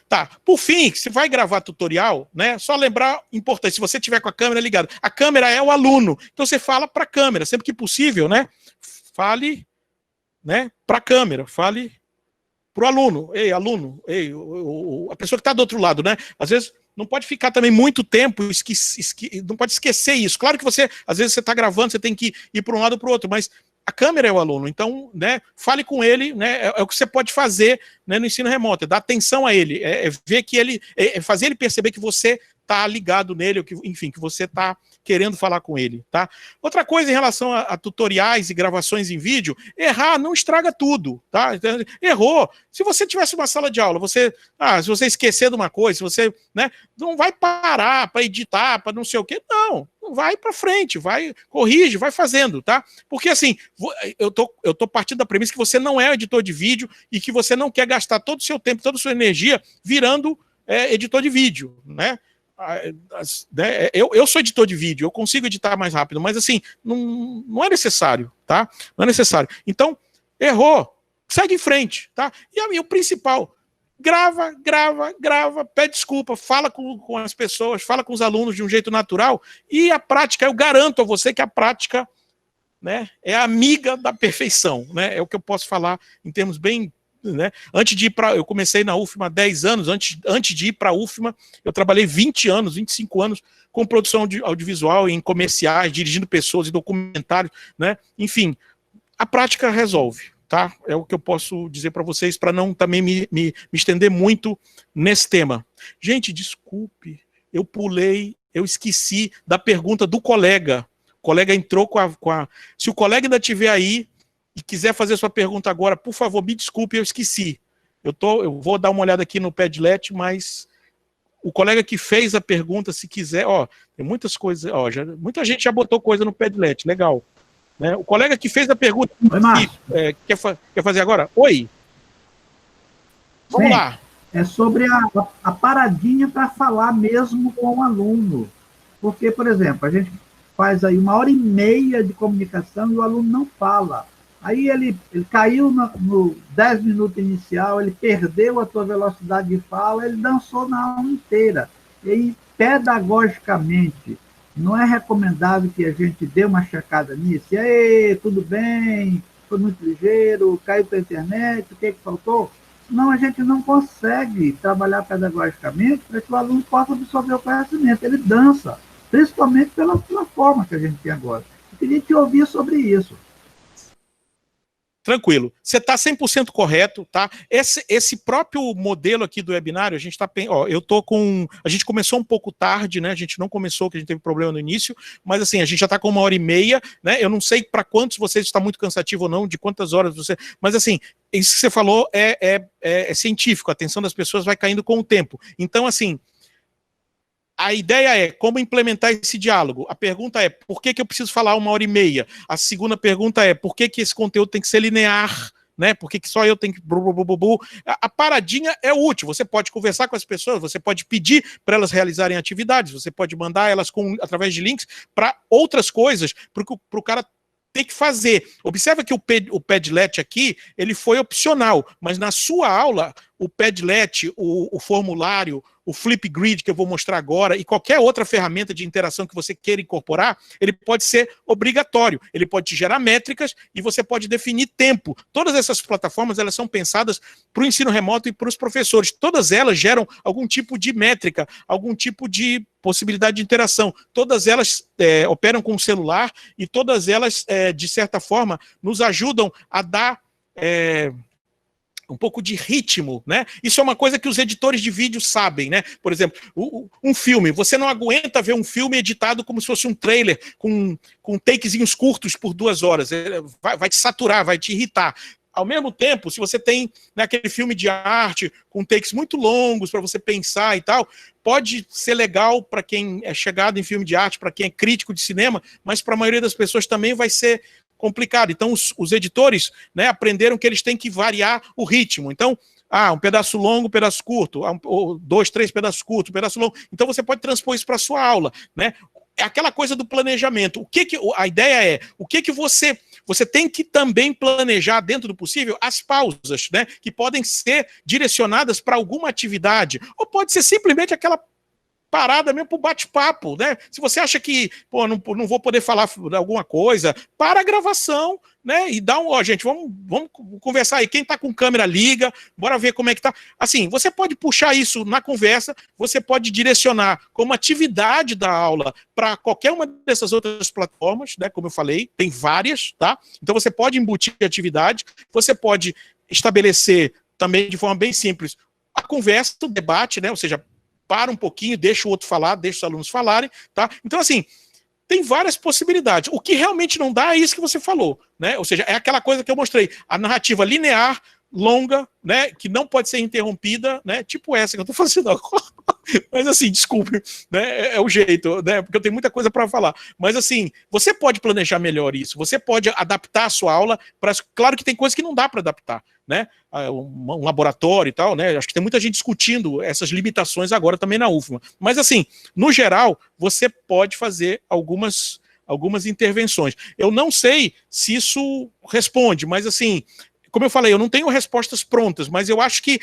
Tá, por fim, se vai gravar tutorial, né, só lembrar, importante, se você tiver com a câmera ligada, a câmera é o aluno, então você fala para a câmera, sempre que possível, né, fale, né, para a câmera, fale para o aluno, aluno, a pessoa que está do outro lado, né, às vezes não pode ficar também muito tempo, não pode esquecer isso, claro que você, às vezes você está gravando, você tem que ir para um lado ou para o outro, mas a câmera é o aluno, então, né, fale com ele, né, é o que você pode fazer, né, no ensino remoto, é dar atenção a ele, ver que ele, fazer ele perceber que você está ligado nele, ou que, enfim, que você está querendo falar com ele, tá? Outra coisa em relação a tutoriais e gravações em vídeo, errar não estraga tudo, tá? Errou. Se você tivesse uma sala de aula, se você esquecer de uma coisa, se você, né, não vai parar para editar, para não sei o quê, não. Vai para frente, vai, corrige, vai fazendo, tá? Porque assim, eu tô partindo da premissa que você não é editor de vídeo e que você não quer gastar todo o seu tempo, toda a sua energia virando editor de vídeo, né? Eu sou editor de vídeo, eu consigo editar mais rápido, mas assim, não é necessário, tá? Não é necessário. Então, errou, segue em frente, tá? E o principal, grava, pede desculpa, fala com as pessoas, fala com os alunos de um jeito natural, e a prática, eu garanto a você que a prática, né, é a amiga da perfeição, né? É o que eu posso falar em termos bem... Né? Antes de ir eu comecei na UFMA há 10 anos, antes de ir para a UFMA, eu trabalhei 20 anos, 25 anos com produção audiovisual, em comerciais, dirigindo pessoas e documentários, né? Enfim, a prática resolve, tá? É o que eu posso dizer para vocês, para não também me estender muito nesse tema. Gente, desculpe, eu esqueci da pergunta do colega. O colega entrou com a... Se o colega ainda estiver aí, e quiser fazer sua pergunta agora, por favor, me desculpe, eu esqueci. Eu vou dar uma olhada aqui no Padlet, mas o colega que fez a pergunta, se quiser, tem muitas coisas, muita gente já botou coisa no Padlet, legal. Né? O colega que fez a pergunta, quer fazer agora? Oi? Vamos lá. É sobre a paradinha para falar mesmo com o aluno. Porque, por exemplo, a gente faz aí 1h30 de comunicação e o aluno não fala. Aí ele caiu no 10 minutos inicial, ele perdeu a sua velocidade de fala, ele dançou na aula inteira. E aí, pedagogicamente, não é recomendável que a gente dê uma checada nisso? E aí, tudo bem? Foi muito ligeiro? Caiu para a internet? O que faltou? Senão a gente não consegue trabalhar pedagogicamente para que o aluno possa absorver o conhecimento. Ele dança, principalmente pela forma que a gente tem agora. Eu queria te ouvir sobre isso. Tranquilo, você está 100% correto, tá? Esse próprio modelo aqui do webinário, a gente está, a gente começou um pouco tarde, né? A gente não começou, que a gente teve problema no início, mas assim, a gente já está com 1h30, né? Eu não sei para quantos vocês está muito cansativo ou não, de quantas horas você, mas assim, isso que você falou é científico, a atenção das pessoas vai caindo com o tempo. Então, assim, a ideia é como implementar esse diálogo. A pergunta é, por que eu preciso falar 1h30? A segunda pergunta é, por que esse conteúdo tem que ser linear? Né? Por que só eu tenho que... A paradinha é útil. Você pode conversar com as pessoas, você pode pedir para elas realizarem atividades, você pode mandar elas através de links para outras coisas, para o cara ter que fazer. Observa que o Padlet aqui, ele foi opcional, mas na sua aula, o Padlet, o formulário, o Flipgrid, que eu vou mostrar agora, e qualquer outra ferramenta de interação que você queira incorporar, ele pode ser obrigatório. Ele pode te gerar métricas e você pode definir tempo. Todas essas plataformas, elas são pensadas para o ensino remoto e para os professores. Todas elas geram algum tipo de métrica, algum tipo de possibilidade de interação. Todas elas operam com o celular e todas elas, de certa forma, nos ajudam a dar... um pouco de ritmo, né? Isso é uma coisa que os editores de vídeo sabem, né? Por exemplo, um filme, você não aguenta ver um filme editado como se fosse um trailer, com takezinhos curtos por 2 horas. Vai te saturar, vai te irritar. Ao mesmo tempo, se você tem, né, aquele filme de arte com takes muito longos para você pensar e tal, pode ser legal para quem é chegado em filme de arte, para quem é crítico de cinema, mas para a maioria das pessoas também vai ser complicado. Então, os editores, né, aprenderam que eles têm que variar o ritmo. Então, um pedaço longo, um pedaço curto, ou 2, 3 pedaços curtos, um pedaço longo. Então, você pode transpor isso para a sua aula, né? É aquela coisa do planejamento. A ideia é, o que você tem que também planejar, dentro do possível, as pausas, né, que podem ser direcionadas para alguma atividade, ou pode ser simplesmente aquela parada mesmo para o bate-papo, né? Se você acha que, não vou poder falar alguma coisa, para a gravação, né? E dá gente, vamos conversar aí. Quem tá com câmera, liga, bora ver como é que tá. Assim, você pode puxar isso na conversa, você pode direcionar como atividade da aula para qualquer uma dessas outras plataformas, né? Como eu falei, tem várias, tá? Então você pode embutir atividade, você pode estabelecer também de forma bem simples a conversa, o debate, né? Ou seja, para um pouquinho, deixa o outro falar, deixa os alunos falarem, tá? Então, assim, tem várias possibilidades. O que realmente não dá é isso que você falou, né? Ou seja, é aquela coisa que eu mostrei, a narrativa linear, longa, né? Que não pode ser interrompida, né? Tipo essa que eu tô fazendo agora. Mas assim, desculpe, né? É o jeito, né? Porque eu tenho muita coisa para falar. Mas assim, você pode planejar melhor isso, você pode adaptar a sua aula para. Claro que tem coisas que não dá para adaptar, né? Um laboratório e tal, né? Acho que tem muita gente discutindo essas limitações agora também na UFMA. Mas assim, no geral, você pode fazer algumas intervenções. Eu não sei se isso responde, mas assim, como eu falei, eu não tenho respostas prontas, mas eu acho que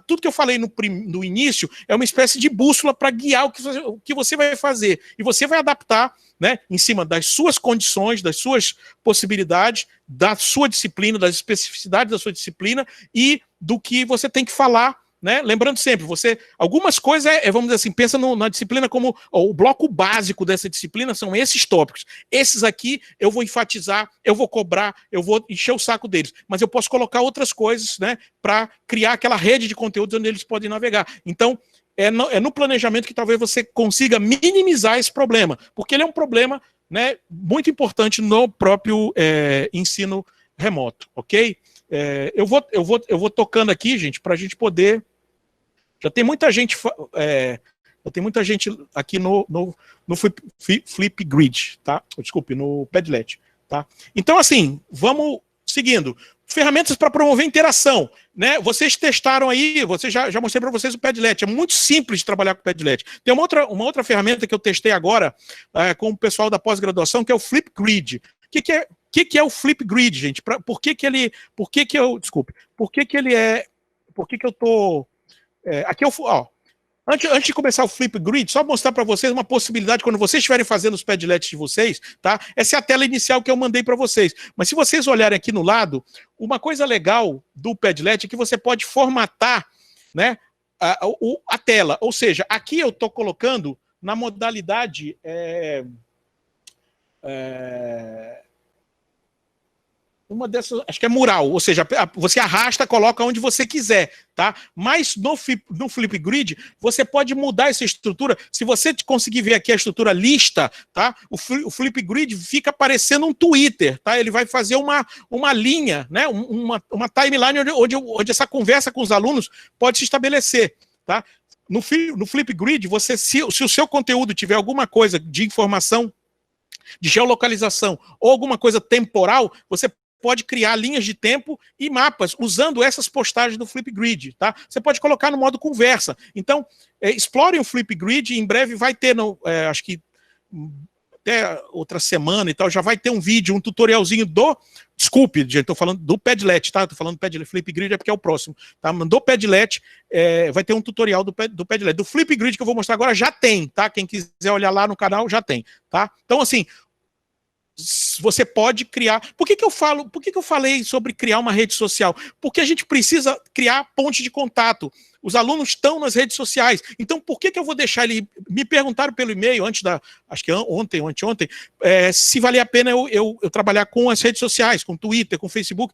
tudo que eu falei no início é uma espécie de bússola para guiar o que você vai fazer. E você vai adaptar, né, em cima das suas condições, das suas possibilidades, da sua disciplina, das especificidades da sua disciplina e do que você tem que falar, né? Lembrando sempre, algumas coisas, vamos dizer assim, pensa na disciplina como o bloco básico dessa disciplina são esses tópicos. Esses aqui eu vou enfatizar, eu vou cobrar, eu vou encher o saco deles. Mas eu posso colocar outras coisas, né, para criar aquela rede de conteúdos onde eles podem navegar. Então, é no planejamento que talvez você consiga minimizar esse problema, porque ele é um problema, né, muito importante no próprio ensino remoto, ok? Eu vou tocando aqui, gente, para a gente poder. Já tem muita gente aqui no Flipgrid, tá? Desculpe, no Padlet, tá? Então, assim, vamos seguindo. Ferramentas para promover interação, né? Vocês testaram aí, já mostrei para vocês o Padlet. É muito simples de trabalhar com o Padlet. Tem uma outra ferramenta que eu testei agora com o pessoal da pós-graduação, que é o Flipgrid. O que é o Flipgrid, gente? Por que eu tô... aqui antes de começar o Flipgrid, só mostrar para vocês uma possibilidade quando vocês estiverem fazendo os Padlets de vocês, tá? Essa é a tela inicial que eu mandei para vocês. Mas se vocês olharem aqui no lado, uma coisa legal do Padlet é que você pode formatar, né, a tela. Ou seja, aqui eu estou colocando na modalidade... uma dessas, acho que é mural, ou seja, você arrasta, coloca onde você quiser, tá? Mas no Flipgrid, você pode mudar essa estrutura. Se você conseguir ver aqui a estrutura lista, tá? O Flipgrid fica parecendo um Twitter, tá? Ele vai fazer uma linha, né? Uma timeline onde essa conversa com os alunos pode se estabelecer, tá? No Flipgrid, se o seu conteúdo tiver alguma coisa de informação, de geolocalização ou alguma coisa temporal, você pode criar linhas de tempo e mapas usando essas postagens do Flipgrid, tá? Você pode colocar no modo conversa. Então, explorem o Flipgrid, em breve vai ter, acho que até outra semana e tal, já vai ter um vídeo, um tutorialzinho desculpe, gente, estou falando do Padlet, tá? Estou falando do Padlet, Flipgrid é porque é o próximo, tá? Do Padlet, vai ter um tutorial do Padlet. Do Flipgrid que eu vou mostrar agora já tem, tá? Quem quiser olhar lá no canal, já tem, tá? Então, assim, você pode criar... Por que eu falei sobre criar uma rede social? Porque a gente precisa criar ponte de contato. Os alunos estão nas redes sociais. Então, por que eu vou deixar ele... Me perguntaram pelo e-mail, acho que ontem ou anteontem, se valia a pena eu trabalhar com as redes sociais, com Twitter, com Facebook.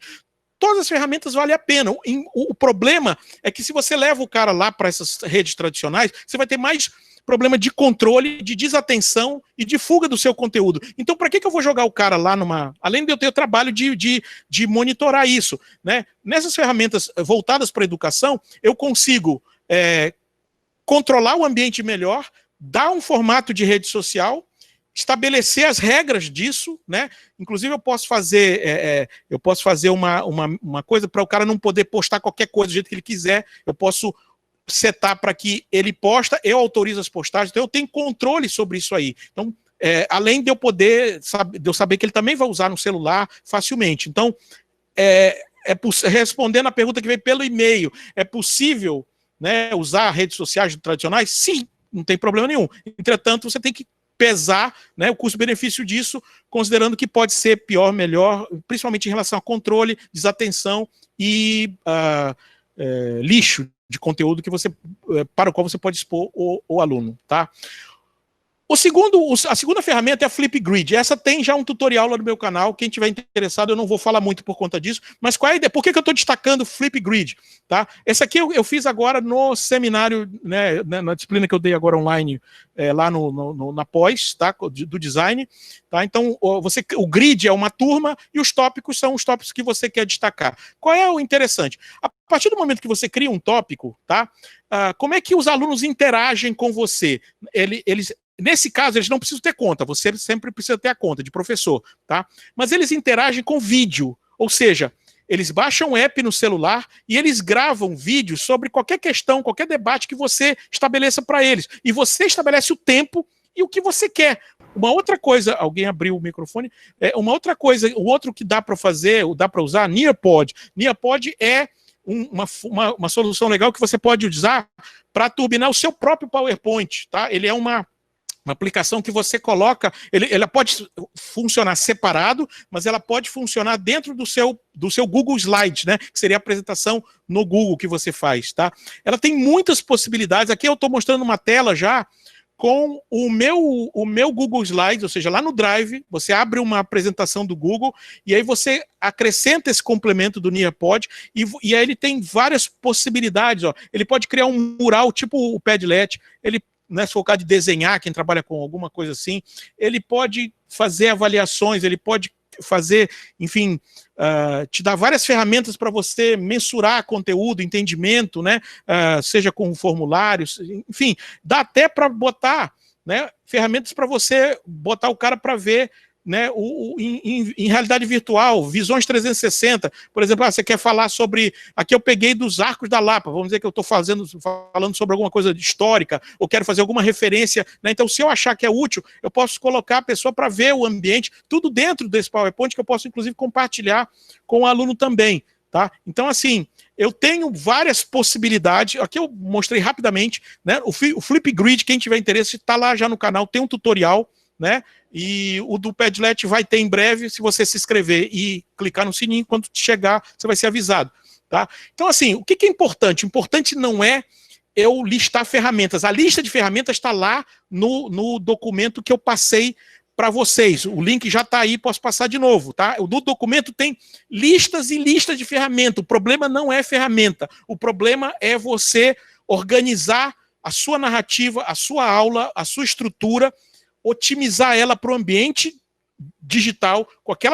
todas as ferramentas valem a pena. O problema é que se você leva o cara lá para essas redes tradicionais, você vai ter mais problema de controle, de desatenção e de fuga do seu conteúdo. Então, para que eu vou jogar o cara lá numa... Além de eu ter o trabalho de monitorar isso, né? Nessas ferramentas voltadas para a educação, eu consigo controlar o ambiente melhor, dar um formato de rede social, estabelecer as regras disso, né? Inclusive eu posso fazer uma coisa para o cara não poder postar qualquer coisa do jeito que ele quiser. Eu posso setar para que ele posta, eu autorizo as postagens, então eu tenho controle sobre isso aí. Então, além de eu poder, de eu saber que ele também vai usar no celular facilmente. Então, respondendo a pergunta que veio pelo e-mail, é possível, né, usar redes sociais tradicionais? Sim, não tem problema nenhum. Entretanto, você tem que pesar, né, o custo-benefício disso, considerando que pode ser pior, melhor, principalmente em relação a controle, desatenção e lixo de conteúdo para o qual você pode expor o aluno, tá? A segunda ferramenta é a Flipgrid. Essa tem já um tutorial lá no meu canal. Quem tiver interessado, eu não vou falar muito por conta disso. Mas qual é a ideia? Por que eu estou destacando o Flipgrid? Tá? Essa aqui eu fiz agora no seminário, né, na disciplina que eu dei agora online, lá na pós, tá, do design. Tá? Então, o grid é uma turma e os tópicos são os tópicos que você quer destacar. Qual é o interessante? A partir do momento que você cria um tópico, tá, como é que os alunos interagem com você? Nesse caso, eles não precisam ter conta, você sempre precisa ter a conta de professor, tá? Mas eles interagem com vídeo, ou seja, eles baixam o app no celular e eles gravam vídeos sobre qualquer questão, qualquer debate que você estabeleça para eles. E você estabelece o tempo e o que você quer. Uma outra coisa, alguém abriu o microfone, uma outra coisa, o outro que dá para fazer, dá para usar, Nearpod. Nearpod é uma solução legal que você pode usar para turbinar o seu próprio PowerPoint, tá? Ele é uma aplicação que você coloca, ela pode funcionar separado, mas ela pode funcionar dentro do seu Google Slides, né? Que seria a apresentação no Google que você faz, tá? Ela tem muitas possibilidades. Aqui eu estou mostrando uma tela já com o meu Google Slides, ou seja, lá no Drive, você abre uma apresentação do Google e aí você acrescenta esse complemento do Nearpod e aí ele tem várias possibilidades, ó. Ele pode criar um mural tipo o Padlet, ele, né, se for o caso de desenhar, quem trabalha com alguma coisa assim, ele pode fazer avaliações, ele pode fazer, enfim, te dar várias ferramentas para você mensurar conteúdo, entendimento, né, seja com formulários, enfim, dá até para botar, né, ferramentas para você botar o cara para ver, né, em realidade virtual, visões 360, por exemplo, você quer falar sobre, aqui eu peguei dos Arcos da Lapa, vamos dizer que eu estou falando sobre alguma coisa histórica, ou quero fazer alguma referência, né, então se eu achar que é útil, eu posso colocar a pessoa para ver o ambiente, tudo dentro desse PowerPoint, que eu posso inclusive compartilhar com o aluno também, tá? Então assim, eu tenho várias possibilidades, aqui eu mostrei rapidamente, né, o Flipgrid, quem tiver interesse, está lá já no canal, tem um tutorial, né? E o do Padlet vai ter em breve, se você se inscrever e clicar no sininho, quando chegar, você vai ser avisado, tá? Então, assim, o que é importante? Importante não é eu listar ferramentas. A lista de ferramentas está lá no documento que eu passei para vocês. O link já está aí, posso passar de novo, tá? O documento tem listas e listas de ferramentas. O problema não é ferramenta. O problema é você organizar a sua narrativa, a sua aula, a sua estrutura, otimizar ela para o ambiente digital,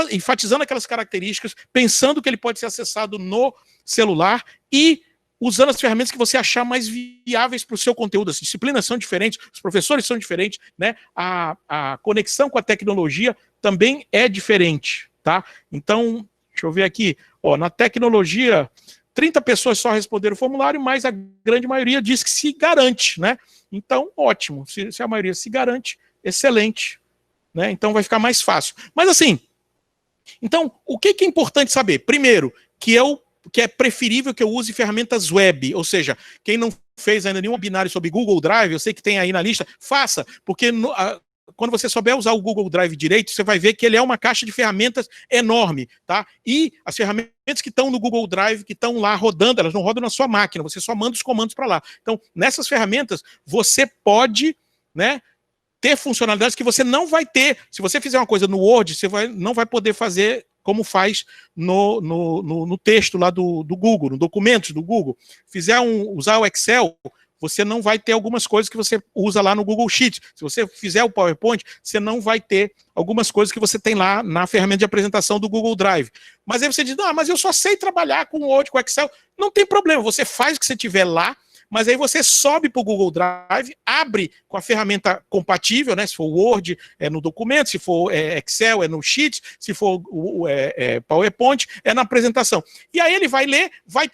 enfatizando aquelas características, pensando que ele pode ser acessado no celular e usando as ferramentas que você achar mais viáveis para o seu conteúdo. As disciplinas são diferentes, os professores são diferentes, né? A conexão com a tecnologia também é diferente, tá? Então, deixa eu ver aqui, ó, na tecnologia, 30 pessoas só responderam o formulário, mas a grande maioria diz que se garante, né? Então, ótimo, se a maioria se garante, excelente, né? Então vai ficar mais fácil. Mas assim, então, o que é importante saber? Primeiro, que é preferível que eu use ferramentas web, ou seja, quem não fez ainda nenhum webinário sobre Google Drive, eu sei que tem aí na lista, faça, porque quando você souber usar o Google Drive direito, você vai ver que ele é uma caixa de ferramentas enorme, tá? E as ferramentas que estão no Google Drive, que estão lá rodando, elas não rodam na sua máquina, você só manda os comandos para lá. Então, nessas ferramentas, você pode, né, ter funcionalidades que você não vai ter. Se você fizer uma coisa no Word, você não vai poder fazer como faz no texto lá do Google, no documentos do Google. Usar o Excel, você não vai ter algumas coisas que você usa lá no Google Sheets. Se você fizer o PowerPoint, você não vai ter algumas coisas que você tem lá na ferramenta de apresentação do Google Drive. Mas aí você diz, mas eu só sei trabalhar com o Word, com o Excel. Não tem problema, você faz o que você tiver lá, mas aí você sobe para o Google Drive, abre com a ferramenta compatível, né? Se for Word, é no documento, se for Excel, é no Sheet, se for PowerPoint, é na apresentação. E aí ele vai ler, vai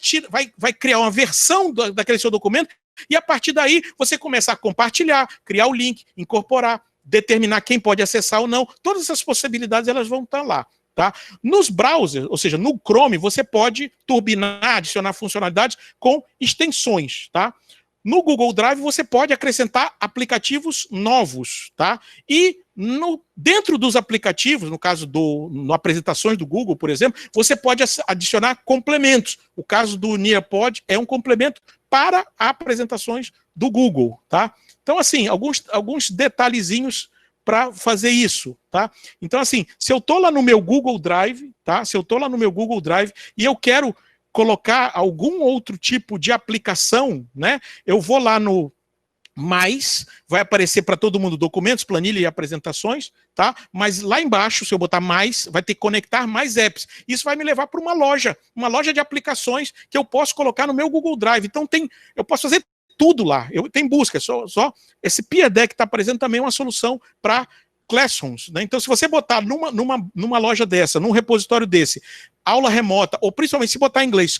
criar uma versão daquele seu documento, e a partir daí você começa a compartilhar, criar o link, incorporar, determinar quem pode acessar ou não. Todas essas possibilidades elas vão estar lá. Tá? Nos browsers, ou seja, no Chrome, você pode turbinar, adicionar funcionalidades com extensões. Tá? No Google Drive, você pode acrescentar aplicativos novos. Tá? E dentro dos aplicativos, no caso no apresentações do Google, por exemplo, você pode adicionar complementos. O caso do Nearpod é um complemento para apresentações do Google. Tá? Então, assim, alguns detalhezinhos para fazer isso, tá? Então, assim, se eu estou lá no meu Google Drive, tá? Se eu estou lá no meu Google Drive e eu quero colocar algum outro tipo de aplicação, né? Eu vou lá no mais, vai aparecer para todo mundo documentos, planilha e apresentações, tá? Mas lá embaixo, se eu botar mais, vai ter que conectar mais apps. Isso vai me levar para uma loja de aplicações que eu posso colocar no meu Google Drive. Então eu posso fazer tudo lá. Tem busca, só esse Peer Deck que está aparecendo também é uma solução para Classrooms, né? Então, se você botar numa loja dessa, num repositório desse, aula remota, ou principalmente se botar em inglês,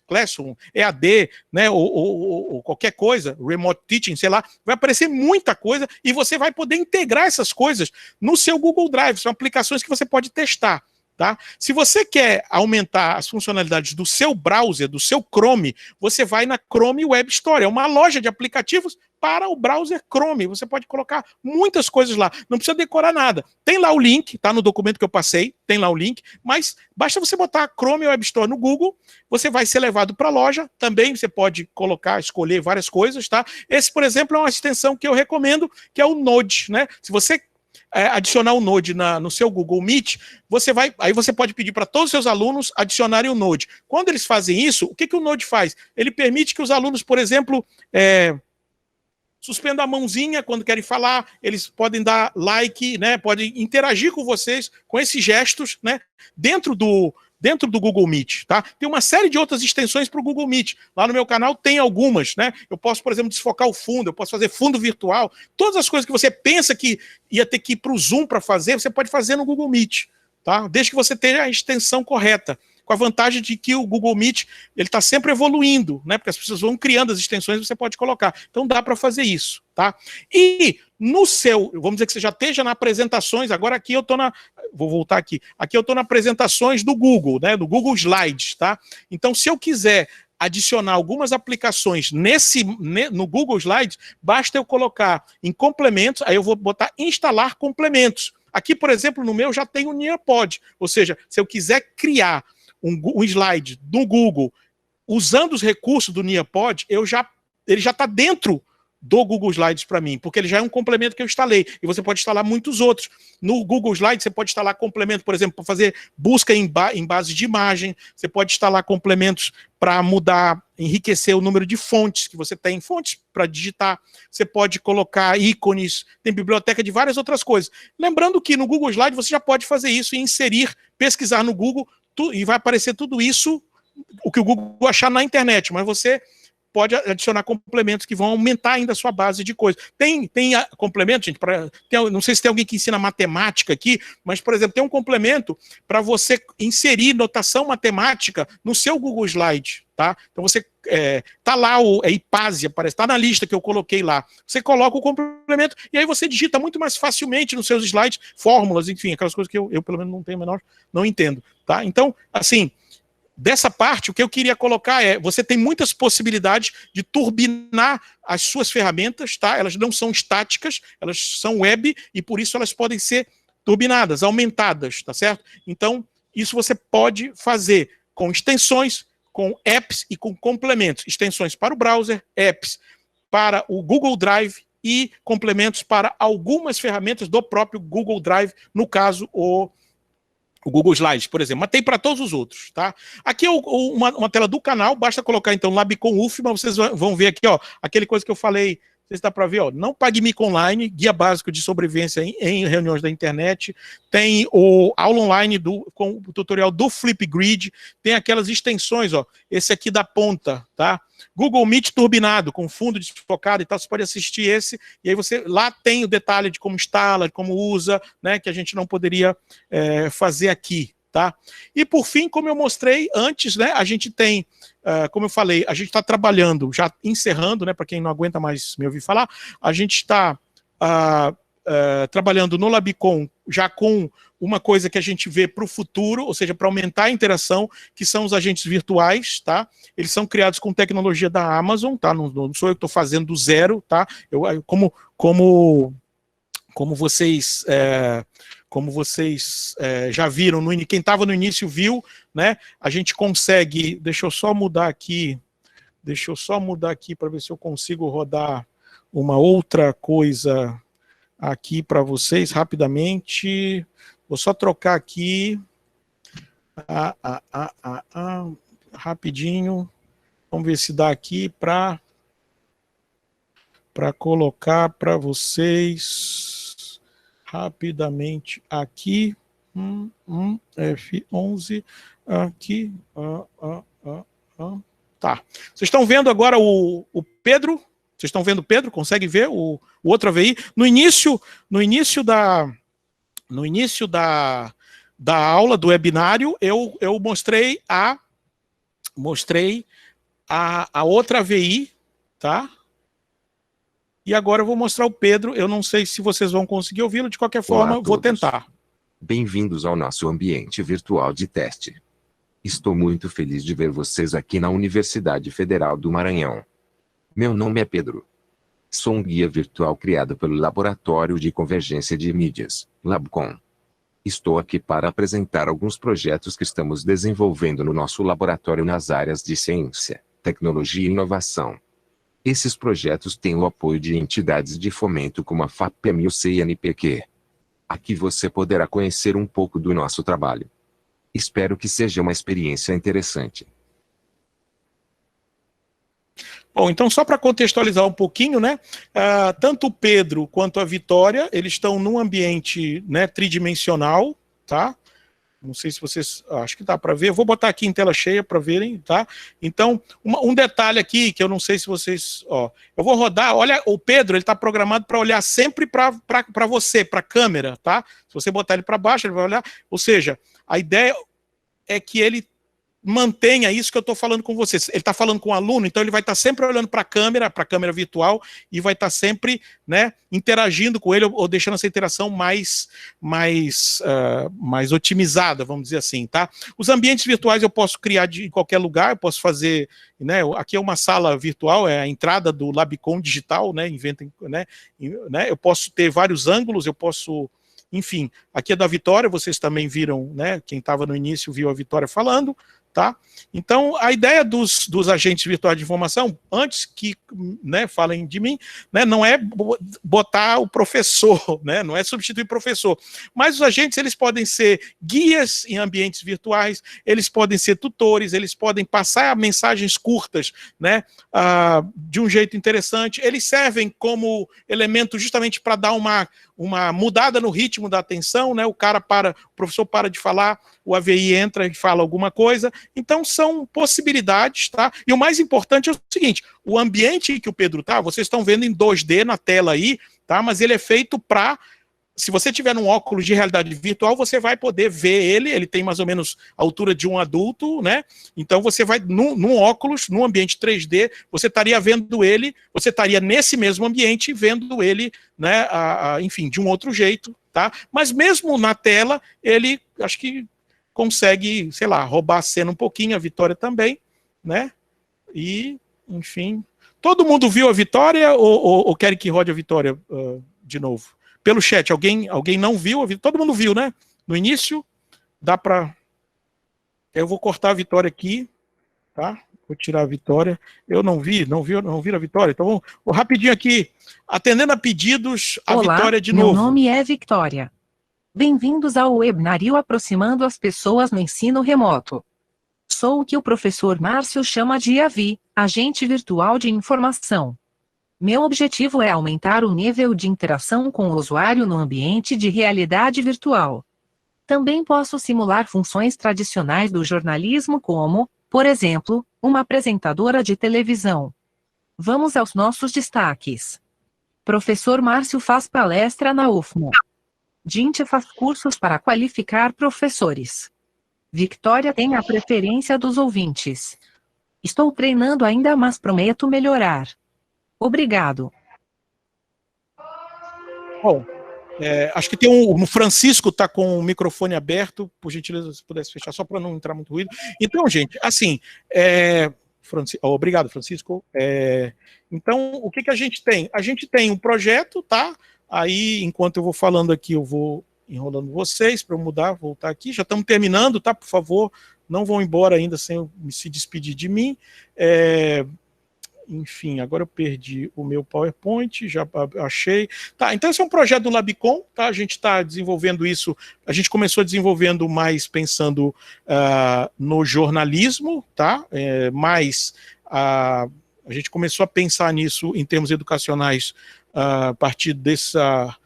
Classroom, EAD, né, ou qualquer coisa, Remote Teaching, sei lá, vai aparecer muita coisa e você vai poder integrar essas coisas no seu Google Drive. São aplicações que você pode testar. Tá? Se você quer aumentar as funcionalidades do seu browser, do seu Chrome, você vai na Chrome Web Store. É uma loja de aplicativos para o browser Chrome. Você pode colocar muitas coisas lá. Não precisa decorar nada. Tem lá o link, tá no documento que eu passei, tem lá o link, mas basta você botar Chrome Web Store no Google, você vai ser levado para a loja. Também você pode escolher várias coisas, tá? Esse, por exemplo, é uma extensão que eu recomendo, que é o Node, né? Se você adicionar o Node no seu Google Meet, aí você pode pedir para todos os seus alunos adicionarem o Node. Quando eles fazem isso, o que o Node faz? Ele permite que os alunos, por exemplo, suspendam a mãozinha quando querem falar, eles podem dar like, né, podem interagir com vocês com esses gestos, né, dentro do Google Meet, tá? Tem uma série de outras extensões para o Google Meet. Lá no meu canal tem algumas, né? Eu posso, por exemplo, desfocar o fundo, eu posso fazer fundo virtual. Todas as coisas que você pensa que ia ter que ir para o Zoom para fazer, você pode fazer no Google Meet, tá? Desde que você tenha a extensão correta. Com a vantagem de que o Google Meet ele está sempre evoluindo, né? Porque as pessoas vão criando as extensões e você pode colocar. Então dá para fazer isso, tá? E no seu, vamos dizer que você já esteja na apresentações, agora aqui eu estou vou voltar aqui. Aqui eu estou na apresentações do Google, né? Do Google Slides, tá? Então se eu quiser adicionar algumas aplicações no Google Slides, basta eu colocar em complementos, aí eu vou botar instalar complementos. Aqui, por exemplo, no meu já tem o Nearpod, ou seja, se eu quiser criar um slide do Google usando os recursos do Nearpod, ele já está dentro do Google Slides para mim, porque ele já é um complemento que eu instalei, e você pode instalar muitos outros. No Google Slides você pode instalar complemento, por exemplo, para fazer busca em base de imagem, você pode instalar complementos para enriquecer o número de fontes que você tem, fontes para digitar, você pode colocar ícones, tem biblioteca de várias outras coisas. Lembrando que no Google Slides você já pode fazer isso e pesquisar no Google, e vai aparecer tudo isso, o que o Google achar na internet, mas você pode adicionar complementos que vão aumentar ainda a sua base de coisas. Tem complemento, gente, não sei se tem alguém que ensina matemática aqui, mas, por exemplo, tem um complemento para você inserir notação matemática no seu Google Slide, tá? Então você tá lá Hipásia, parece, tá na lista que eu coloquei lá. Você coloca o complemento e aí você digita muito mais facilmente nos seus slides, fórmulas, enfim, aquelas coisas que eu pelo menos não entendo, tá? Então, assim, dessa parte, o que eu queria colocar você tem muitas possibilidades de turbinar as suas ferramentas, tá? Elas não são estáticas, elas são web e por isso elas podem ser turbinadas, aumentadas, tá certo? Então, isso você pode fazer com extensões, com apps e com complementos. Extensões para o browser, apps para o Google Drive e complementos para algumas ferramentas do próprio Google Drive, no caso, o O Google Slides, por exemplo, mas tem para todos os outros, tá? Aqui é uma tela do canal, basta colocar então Labicon UFMA, vocês vão ver aqui, ó, aquele coisa que eu falei, não sei se dá para ver, ó, não pague mico online, guia básico de sobrevivência em reuniões da internet, tem o aula online com o tutorial do Flipgrid, tem aquelas extensões, ó, esse aqui da ponta, tá? Google Meet turbinado, com fundo desfocado e tal, você pode assistir esse, e aí lá tem o detalhe de como instala, de como usa, né, que a gente não poderia fazer aqui, tá? E por fim, como eu mostrei antes, né, a gente tem, como eu falei, a gente está trabalhando, já encerrando, né, para quem não aguenta mais me ouvir falar, a gente está trabalhando no Labicon já com uma coisa que a gente vê para o futuro, ou seja, para aumentar a interação, que são os agentes virtuais, tá? Eles são criados com tecnologia da Amazon, tá? Não sou eu que estou fazendo do zero, tá? Como vocês já viram, quem estava no início viu, né? A gente consegue, deixa eu só mudar aqui para ver se eu consigo rodar uma outra coisa aqui para vocês rapidamente. Vou só trocar aqui rapidinho. Vamos ver se dá aqui para colocar para vocês rapidamente aqui. F11 aqui. Tá. Vocês estão vendo agora o Pedro? Vocês estão vendo o Pedro? Consegue ver o outro AVI? No início da aula, do webinário, eu mostrei a outra AVI, tá? E agora eu vou mostrar o Pedro. Eu não sei se vocês vão conseguir ouvi-lo, de qualquer forma, vou tentar. Bem-vindos ao nosso ambiente virtual de teste. Estou muito feliz de ver vocês aqui na Universidade Federal do Maranhão. Meu nome é Pedro. Sou um guia virtual criado pelo Laboratório de Convergência de Mídias, Labcon. Estou aqui para apresentar alguns projetos que estamos desenvolvendo no nosso laboratório nas áreas de ciência, tecnologia e inovação. Esses projetos têm o apoio de entidades de fomento como a FAPEM e o CNPq. Aqui você poderá conhecer um pouco do nosso trabalho. Espero que seja uma experiência interessante. Bom, então só para contextualizar um pouquinho, né, tanto o Pedro quanto a Vitória, eles estão num ambiente, né, tridimensional, tá? Não sei se vocês, acho que dá para ver, eu vou botar aqui em tela cheia para verem, tá? Então, um detalhe aqui, que eu não sei se vocês, ó, eu vou rodar, olha, o Pedro, ele está programado para olhar sempre para você, para a câmera, tá? Se você botar ele para baixo, ele vai olhar, ou seja, a ideia é que ele mantenha isso que eu estou falando com vocês. Ele está falando com o aluno, então ele vai estar sempre olhando para a câmera virtual, e vai estar sempre, né, interagindo com ele, ou deixando essa interação mais otimizada, vamos dizer assim, tá? Os ambientes virtuais eu posso criar em qualquer lugar, eu posso fazer, né, aqui é uma sala virtual, é a entrada do Labicon digital, né, eu posso ter vários ângulos, eu posso... Enfim, aqui é da Vitória, vocês também viram, né? Quem estava no início viu a Vitória falando, tá? Então, a ideia dos agentes virtuais de informação, antes que, né, falem de mim, né, não é botar o professor, né, não é substituir o professor, mas os agentes, eles podem ser guias em ambientes virtuais, eles podem ser tutores, eles podem passar mensagens curtas, né, de um jeito interessante, eles servem como elemento justamente para dar uma mudada no ritmo da atenção, né, o professor para de falar, o AVI entra e fala alguma coisa. Então são possibilidades, tá? E o mais importante é o seguinte, o ambiente que o Pedro tá, vocês estão vendo em 2D na tela aí, tá? Mas ele é feito para, se você tiver um óculos de realidade virtual, você vai poder ver ele tem mais ou menos a altura de um adulto, né? Então você vai, num óculos, num ambiente 3D, você estaria vendo ele, você estaria nesse mesmo ambiente vendo ele, né, enfim, de um outro jeito, tá? Mas mesmo na tela, ele, acho que consegue, sei lá, roubar a cena um pouquinho, a Vitória também, né? E, enfim, todo mundo viu a Vitória ou querem que rode a Vitória de novo? Pelo chat, alguém não viu? Todo mundo viu, né? No início, dá para... Eu vou cortar a Vitória aqui, tá? Vou tirar a Vitória. Eu não vi a Vitória. Então, vou rapidinho aqui, atendendo a pedidos, a Olá, Vitória de novo. Meu nome é Victoria. Bem-vindos ao webinário Aproximando as Pessoas no Ensino Remoto. Sou o que o professor Márcio chama de AVI, Agente Virtual de Informação. Meu objetivo é aumentar o nível de interação com o usuário no ambiente de realidade virtual. Também posso simular funções tradicionais do jornalismo como, por exemplo, uma apresentadora de televisão. Vamos aos nossos destaques. Professor Márcio faz palestra na UFMA. Gente faz cursos para qualificar professores. Victoria tem a preferência dos ouvintes. Estou treinando ainda, mas prometo melhorar. Obrigado. Bom, acho que tem o Francisco está com o microfone aberto, por gentileza, se pudesse fechar, só para não entrar muito ruído. Então, gente, assim, obrigado, Francisco. Então, o que a gente tem? A gente tem um projeto, tá? Aí, enquanto eu vou falando aqui, eu vou enrolando vocês para eu voltar aqui. Já estamos terminando, tá? Por favor, não vão embora ainda sem eu se despedir de mim. Enfim, agora eu perdi o meu PowerPoint, já achei. Tá, então esse é um projeto do Labicom, tá? A gente está desenvolvendo isso, a gente começou desenvolvendo mais pensando no jornalismo, tá? Mas a gente começou a pensar nisso em termos educacionais a partir dessa,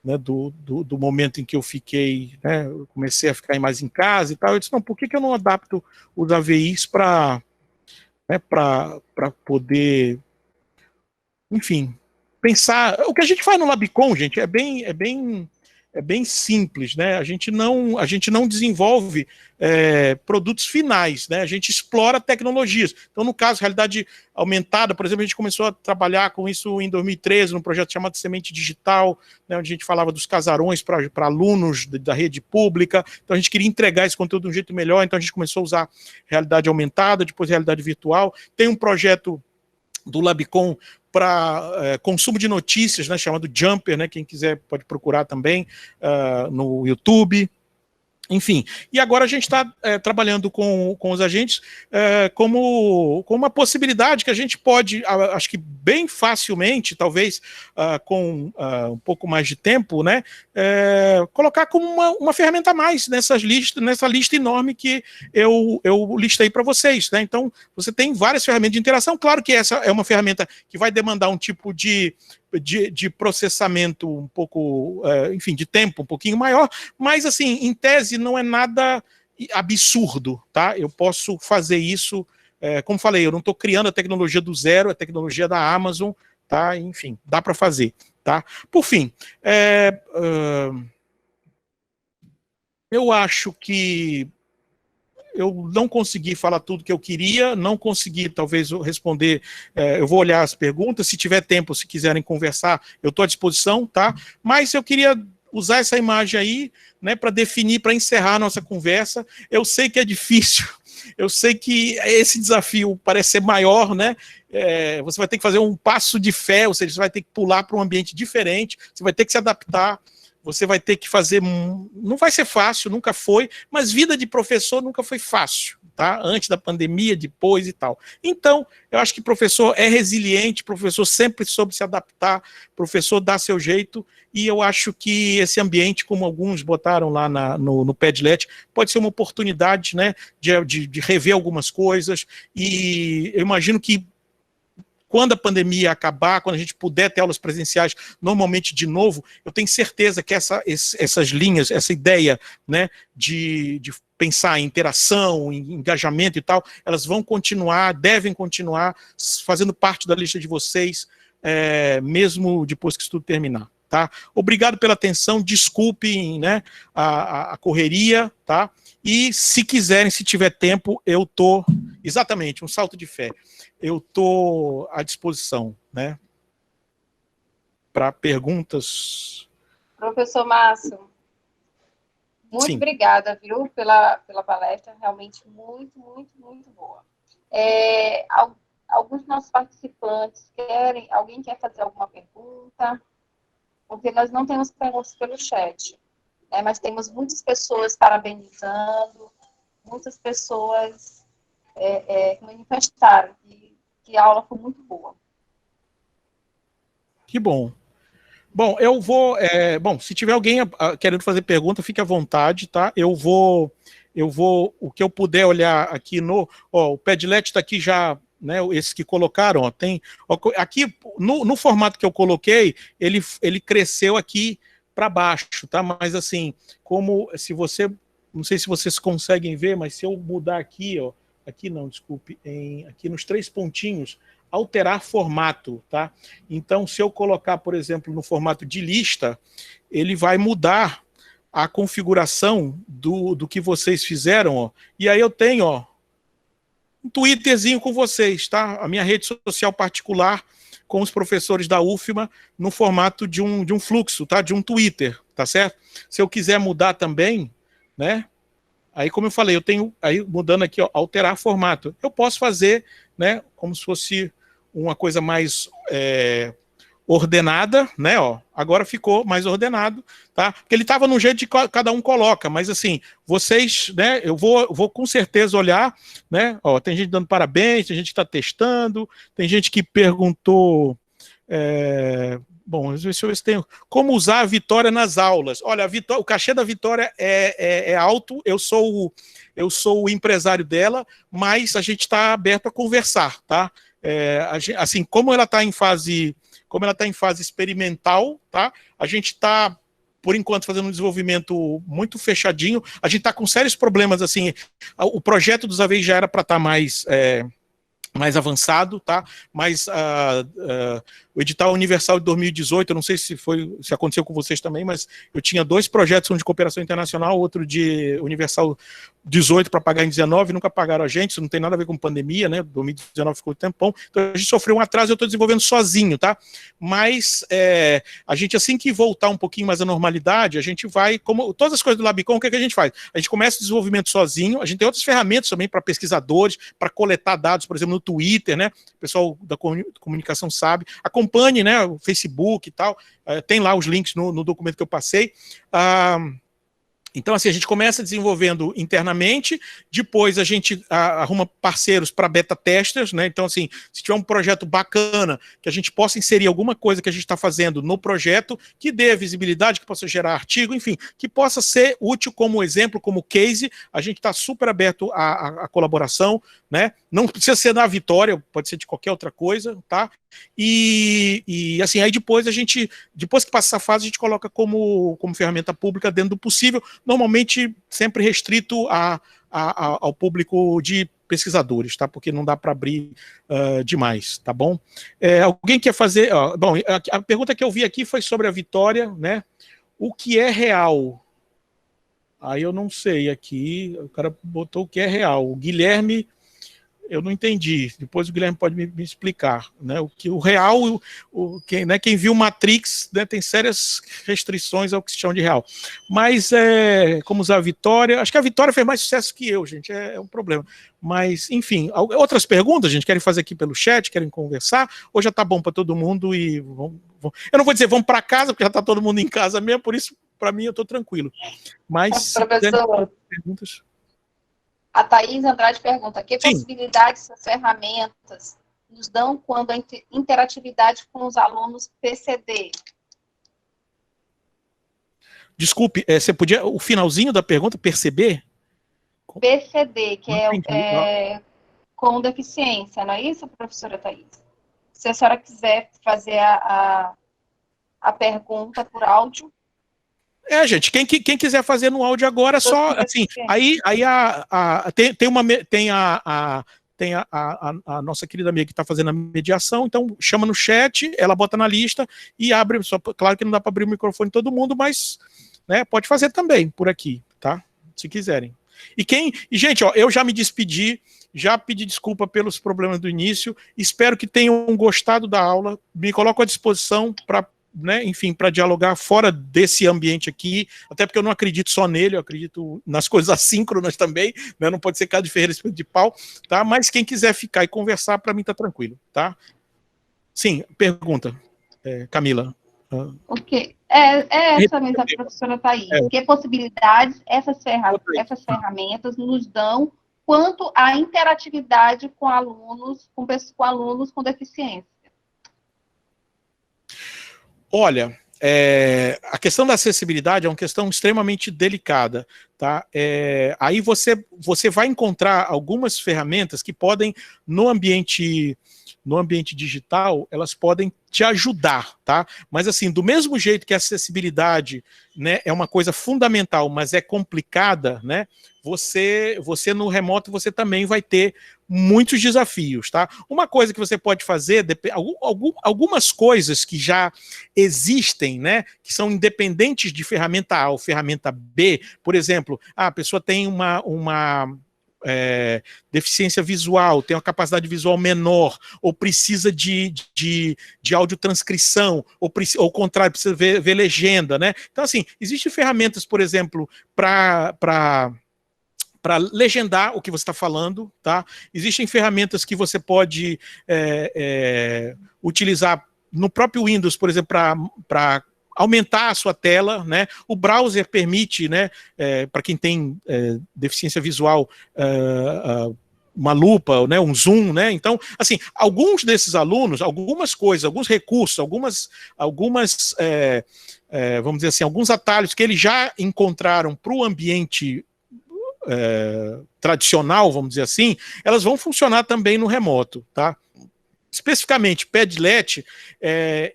né, do momento em que eu fiquei, né, eu comecei a ficar mais em casa e tal. Eu disse, não, por que eu não adapto os AVIs para poder, enfim, pensar. O que a gente faz no Labicom, gente, é bem simples, né? A gente não desenvolve produtos finais, né? A gente explora tecnologias. Então, no caso, realidade aumentada, por exemplo, a gente começou a trabalhar com isso em 2013, num projeto chamado Semente Digital, né, onde a gente falava dos casarões para alunos da rede pública. Então, a gente queria entregar esse conteúdo de um jeito melhor, então a gente começou a usar realidade aumentada, depois realidade virtual. Tem um projeto do Labicom para consumo de notícias, né, chamado Jumper, né, quem quiser pode procurar também no YouTube. Enfim, e agora a gente está trabalhando com os agentes como uma possibilidade que a gente pode, acho que bem facilmente, talvez com um pouco mais de tempo, né, colocar como uma ferramenta a mais nessa lista enorme que eu listei para vocês, né? Então, você tem várias ferramentas de interação. Claro que essa é uma ferramenta que vai demandar um tipo de processamento um pouco, enfim, de tempo um pouquinho maior, mas assim, em tese não é nada absurdo, tá? Eu posso fazer isso, como falei, eu não estou criando a tecnologia do zero, a tecnologia da Amazon, tá? Enfim, dá para fazer, tá? Por fim, eu acho que eu não consegui falar tudo que eu queria, não consegui, talvez, responder. Eu vou olhar as perguntas, se tiver tempo, se quiserem conversar, eu estou à disposição, tá? Mas eu queria usar essa imagem aí, né, para definir, para encerrar a nossa conversa. Eu sei que é difícil, eu sei que esse desafio parece ser maior, né? Você vai ter que fazer um passo de fé, ou seja, você vai ter que pular para um ambiente diferente, você vai ter que se adaptar. Você vai ter que fazer, não vai ser fácil, nunca foi, mas vida de professor nunca foi fácil, tá? Antes da pandemia, depois e tal. Então, eu acho que professor é resiliente, professor sempre soube se adaptar, professor dá seu jeito, e eu acho que esse ambiente, como alguns botaram lá no Padlet, pode ser uma oportunidade, né, de rever algumas coisas, e eu imagino que quando a pandemia acabar, quando a gente puder ter aulas presenciais normalmente de novo, eu tenho certeza que essas linhas, essa ideia, né, de pensar em interação, em engajamento e tal, elas vão continuar, devem continuar fazendo parte da lista de vocês, mesmo depois que isso tudo terminar. Tá? Obrigado pela atenção, desculpem, né, a correria, tá? E se quiserem, se tiver tempo, eu tô, exatamente, um salto de fé, eu tô à disposição, né, para perguntas. Professor Márcio, muito obrigada, viu, pela palestra, realmente muito boa. Alguns dos nossos participantes alguém quer fazer alguma pergunta? Porque nós não temos perguntas pelo chat, né, mas temos muitas pessoas parabenizando, muitas pessoas manifestaram que a aula foi muito boa. Que bom. Bom, eu vou. Bom, se tiver alguém querendo fazer pergunta, fique à vontade, tá? Eu vou, o que eu puder olhar aqui ó, o Padlet está aqui já, né? Esse que colocaram, ó, tem. Ó, aqui, no formato que eu coloquei, ele cresceu aqui para baixo, tá? Mas assim, como se você. Não sei se vocês conseguem ver, mas se eu mudar aqui, ó. Aqui não, desculpe, aqui nos 3 pontinhos. Alterar formato, tá? Então, se eu colocar, por exemplo, no formato de lista, ele vai mudar a configuração do que vocês fizeram, ó. E aí eu tenho, ó, um Twitterzinho com vocês, tá? A minha rede social particular com os professores da UFMA no formato de um fluxo, tá? De um Twitter, tá certo? Se eu quiser mudar também, né? Aí, como eu falei, eu tenho, aí mudando aqui, ó, alterar formato. Eu posso fazer, né, como se fosse uma coisa mais ordenada, né, ó, agora ficou mais ordenado, tá? Porque ele estava no jeito de cada um coloca, mas assim, vocês, né, eu vou com certeza olhar, né, ó, tem gente dando parabéns, tem gente que está testando, tem gente que perguntou, bom, deixa eu ver se tem. Como usar a Vitória nas aulas? Olha, o cachê da Vitória é alto, eu sou o empresário dela, mas a gente está aberto a conversar, tá? Assim, como ela está em fase experimental, tá? A gente está, por enquanto, fazendo um desenvolvimento muito fechadinho. A gente está com sérios problemas, assim. O projeto dos AVEI já era para estar mais avançado, tá? Mas o edital universal de 2018, eu não sei se aconteceu com vocês também, mas eu tinha 2 projetos, um de cooperação internacional, outro de universal 18 para pagar em 19, nunca pagaram a gente, isso não tem nada a ver com pandemia, né? 2019 ficou um tempão, então a gente sofreu um atraso, eu estou desenvolvendo sozinho, tá? Mas a gente, assim que voltar um pouquinho mais à normalidade, a gente vai, como todas as coisas do Labicon, o que a gente faz? A gente começa o desenvolvimento sozinho, a gente tem outras ferramentas também para pesquisadores, para coletar dados, por exemplo, no Twitter, né? O pessoal da comunicação sabe, acompanhe, né, o Facebook e tal, tem lá os links no documento que eu passei. Então, assim, a gente começa desenvolvendo internamente, depois a gente arruma parceiros para beta testers, né? Então, assim, se tiver um projeto bacana, que a gente possa inserir alguma coisa que a gente está fazendo no projeto, que dê visibilidade, que possa gerar artigo, enfim, que possa ser útil como exemplo, como case, a gente está super aberto à colaboração, né? Não precisa ser da Vitória, pode ser de qualquer outra coisa, tá? E assim, aí depois que passa essa fase, a gente coloca como ferramenta pública dentro do possível, normalmente sempre restrito ao público de pesquisadores, tá? Porque não dá para abrir demais, tá bom? Alguém quer fazer... bom, a pergunta que eu vi aqui foi sobre a Vitória, né? O que é real? Aí eu não sei aqui, o cara botou o que é real. O Guilherme... Eu não entendi. Depois o Guilherme pode me explicar, né? O real, quem viu Matrix, né, tem sérias restrições ao que se chama de real. Mas como usar a Vitória? Acho que a Vitória fez mais sucesso que eu, gente. É um problema. Mas, enfim, outras perguntas, gente? Querem fazer aqui pelo chat? Querem conversar? Ou já tá bom para todo mundo e eu não vou dizer vamos para casa, porque já tá todo mundo em casa mesmo, por isso, para mim, eu tô tranquilo. Mas, professor, perguntas... A Thaís Andrade pergunta, que Sim. possibilidades essas ferramentas nos dão quando a interatividade com os alunos PCD? Desculpe, você podia, o finalzinho da pergunta, perceber? PCD, que é com deficiência, não é isso, professora Thaís? Se a senhora quiser fazer a pergunta por áudio. Gente, quem quiser fazer no áudio agora, só, assim, aí tem a nossa querida amiga que está fazendo a mediação, então chama no chat, ela bota na lista e abre, claro que não dá para abrir o microfone de todo mundo, mas, né, pode fazer também por aqui, tá? Se quiserem. E gente, ó, eu já me despedi, já pedi desculpa pelos problemas do início, espero que tenham gostado da aula, me coloco à disposição para, né, enfim, para dialogar fora desse ambiente aqui, até porque eu não acredito só nele, eu acredito nas coisas assíncronas também, né, não pode ser Cado de Ferreira Espírito de Pau, tá? Mas quem quiser ficar e conversar, para mim tá tranquilo, tá? Sim, pergunta, Camila. Ok, essa mesma professora Thaís. Que possibilidades essas ferramentas nos dão quanto à interatividade com alunos com deficiência? Olha, a questão da acessibilidade é uma questão extremamente delicada, tá? Aí você vai encontrar algumas ferramentas que podem, no ambiente digital, elas podem te ajudar, tá? Mas assim, do mesmo jeito que a acessibilidade, né, é uma coisa fundamental, mas é complicada, né? Você no remoto, você também vai ter muitos desafios, tá? Uma coisa que você pode fazer, algumas coisas que já existem, né, que são independentes de ferramenta A ou ferramenta B, por exemplo, a pessoa tem uma deficiência visual, tem uma capacidade visual menor, ou precisa de audiotranscrição, ou ao contrário, precisa ver legenda, né? Então, assim, existem ferramentas, por exemplo, para legendar o que você está falando, tá? Existem ferramentas que você pode utilizar no próprio Windows, por exemplo, para aumentar a sua tela, né? O browser permite, né, para quem tem deficiência visual, uma lupa, né, um zoom, né? Então, assim, alguns desses alunos, algumas coisas, alguns recursos, algumas vamos dizer assim, alguns atalhos que eles já encontraram para o ambiente tradicional, vamos dizer assim, elas vão funcionar também no remoto, tá? Especificamente, Padlet,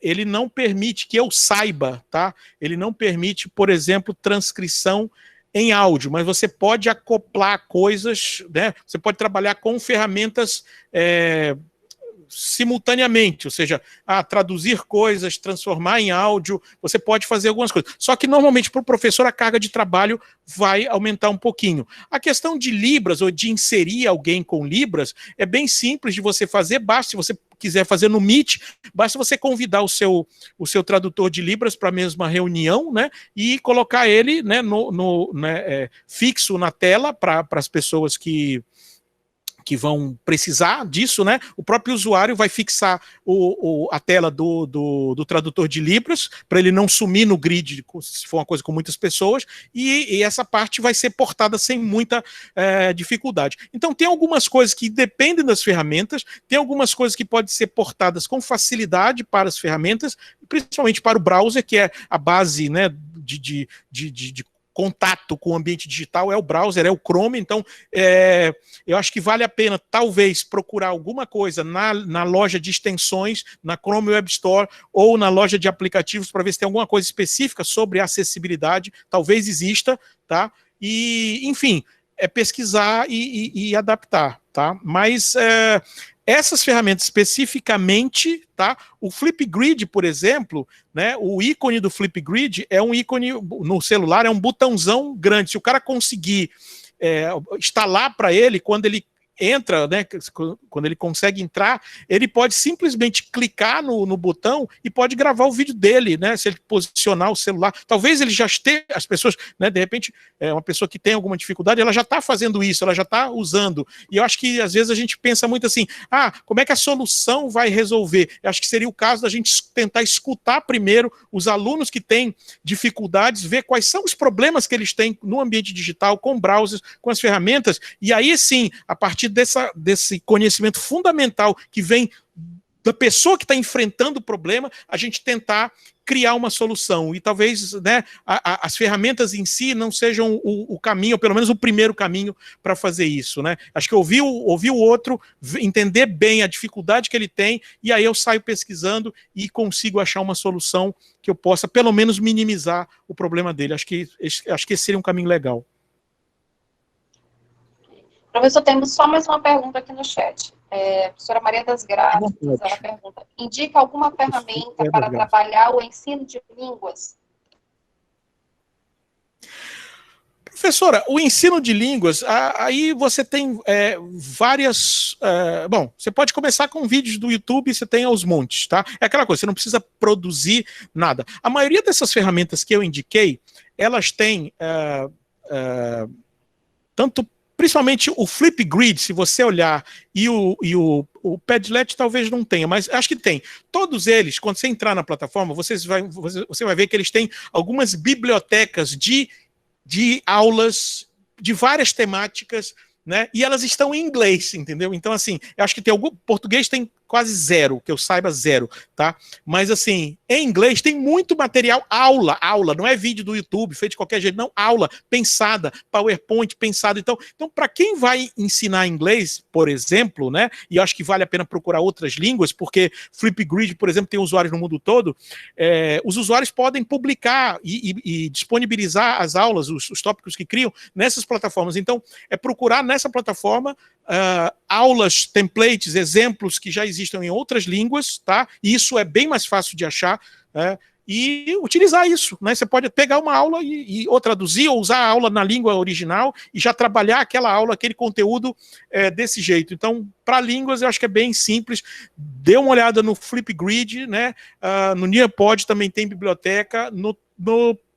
ele não permite que eu saiba, tá? Ele não permite, por exemplo, transcrição em áudio, mas você pode acoplar coisas, né? Você pode trabalhar com ferramentas simultaneamente, ou seja, traduzir coisas, transformar em áudio, você pode fazer algumas coisas. Só que normalmente para o professor a carga de trabalho vai aumentar um pouquinho. A questão de Libras ou de inserir alguém com Libras é bem simples de você fazer, basta, se você quiser fazer no Meet, basta você convidar o seu tradutor de Libras para a mesma reunião, né, e colocar ele, né, fixo na tela para as pessoas que vão precisar disso, né? O próprio usuário vai fixar a tela do tradutor de Libras, para ele não sumir no grid, se for uma coisa com muitas pessoas, e essa parte vai ser portada sem muita dificuldade. Então, tem algumas coisas que dependem das ferramentas, tem algumas coisas que podem ser portadas com facilidade para as ferramentas, principalmente para o browser, que é a base, né, de contato com o ambiente digital, é o browser, é o Chrome. Então eu acho que vale a pena talvez procurar alguma coisa na loja de extensões, na Chrome Web Store ou na loja de aplicativos, para ver se tem alguma coisa específica sobre acessibilidade, talvez exista, tá? E, enfim, pesquisar e adaptar, tá? Mas essas ferramentas especificamente, tá? O Flipgrid, por exemplo, né? O ícone do Flipgrid é um ícone no celular, é um botãozão grande. Se o cara conseguir instalar para ele, quando ele entra, né, quando ele consegue entrar, ele pode simplesmente clicar no botão e pode gravar o vídeo dele, né, se ele posicionar o celular. Talvez ele já esteja, as pessoas, né, de repente, uma pessoa que tem alguma dificuldade, ela já está fazendo isso, ela já está usando. E eu acho que às vezes a gente pensa muito assim, como é que a solução vai resolver? Eu acho que seria o caso da gente tentar escutar primeiro os alunos que têm dificuldades, ver quais são os problemas que eles têm no ambiente digital, com browsers, com as ferramentas, e aí sim, a partir desse conhecimento fundamental que vem da pessoa que está enfrentando o problema, a gente tentar criar uma solução. E talvez, né, as ferramentas em si não sejam o caminho, ou pelo menos o primeiro caminho para fazer isso, né? Acho que ouvir o outro, entender bem a dificuldade que ele tem, e aí eu saio pesquisando e consigo achar uma solução que eu possa, pelo menos, minimizar o problema dele. Acho que esse seria um caminho legal. Professor, temos só mais uma pergunta aqui no chat. A professora Maria das Graças, ela pergunta, indica alguma ferramenta para trabalhar o ensino de línguas? Professora, o ensino de línguas, aí você tem várias... bom, você pode começar com vídeos do YouTube, você tem aos montes, tá? É aquela coisa, você não precisa produzir nada. A maioria dessas ferramentas que eu indiquei, elas têm principalmente o Flipgrid, se você olhar, e o Padlet talvez não tenha, mas acho que tem. Todos eles, quando você entrar na plataforma, você vai ver que eles têm algumas bibliotecas de aulas de várias temáticas, né? E elas estão em inglês, entendeu? Então, assim, eu acho que tem português tem quase zero, que eu saiba zero, tá? Mas assim, em inglês tem muito material, aula, não é vídeo do YouTube feito de qualquer jeito, não, aula pensada, PowerPoint pensado. Então para quem vai ensinar inglês, por exemplo, né, e eu acho que vale a pena procurar outras línguas, porque Flipgrid, por exemplo, tem usuários no mundo todo, os usuários podem publicar e disponibilizar as aulas, os tópicos que criam nessas plataformas. Então, é procurar nessa plataforma aulas, templates, exemplos que já existem em outras línguas, tá? E isso é bem mais fácil de achar, e utilizar isso, né? Você pode pegar uma aula ou traduzir, ou usar a aula na língua original e já trabalhar aquela aula, aquele conteúdo desse jeito. Então, para línguas, eu acho que é bem simples. Dê uma olhada no Flipgrid, né? No Nearpod também tem biblioteca, no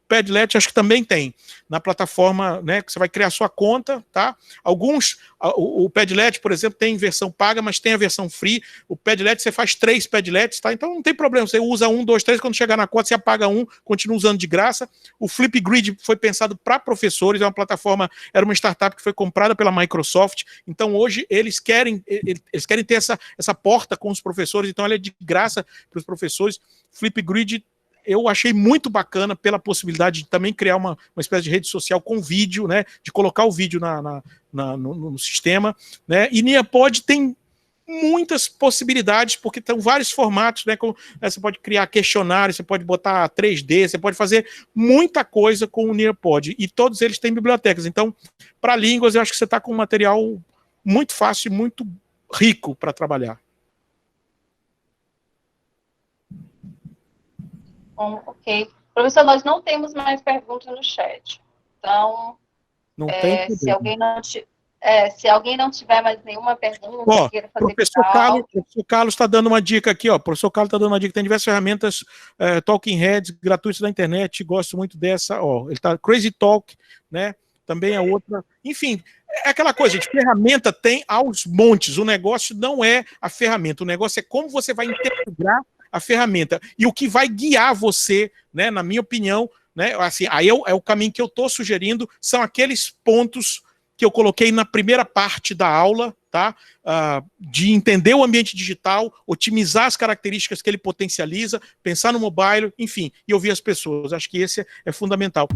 Padlet acho que também tem, na plataforma, né, que você vai criar sua conta, tá? O Padlet, por exemplo, tem versão paga, mas tem a versão free. O Padlet, você faz 3 Padlets, tá? Então não tem problema, você usa 1, 2, 3, quando chegar na conta você apaga um, continua usando de graça. O Flipgrid foi pensado para professores, é uma plataforma, era uma startup que foi comprada pela Microsoft, então hoje eles querem ter essa porta com os professores, então ela é de graça para os professores. Flipgrid eu achei muito bacana pela possibilidade de também criar uma espécie de rede social com vídeo, né, de colocar o vídeo no sistema, né, e Nearpod tem muitas possibilidades, porque tem vários formatos, né, você pode criar questionário, você pode botar 3D, você pode fazer muita coisa com o Nearpod, e todos eles têm bibliotecas. Então, para línguas, eu acho que você está com um material muito fácil e muito rico para trabalhar. Bom, ok. Professor, nós não temos mais perguntas no chat. Então, não tem se alguém não tiver mais nenhuma pergunta, queira fazer professor Carlos está dando uma dica aqui, ó. Professor Carlos está dando uma dica. Tem diversas ferramentas Talking Heads gratuitas da internet. Gosto muito dessa. Ó, ele tá Crazy Talk, né? Também é outra. Enfim, é aquela coisa, gente. Ferramenta tem aos montes. O negócio não é a ferramenta. O negócio é como você vai integrar a ferramenta e o que vai guiar você, né, na minha opinião, né, assim, aí é o caminho que eu estou sugerindo, são aqueles pontos que eu coloquei na primeira parte da aula, tá? De entender o ambiente digital, otimizar as características que ele potencializa, pensar no mobile, enfim, e ouvir as pessoas. Acho que esse é fundamental.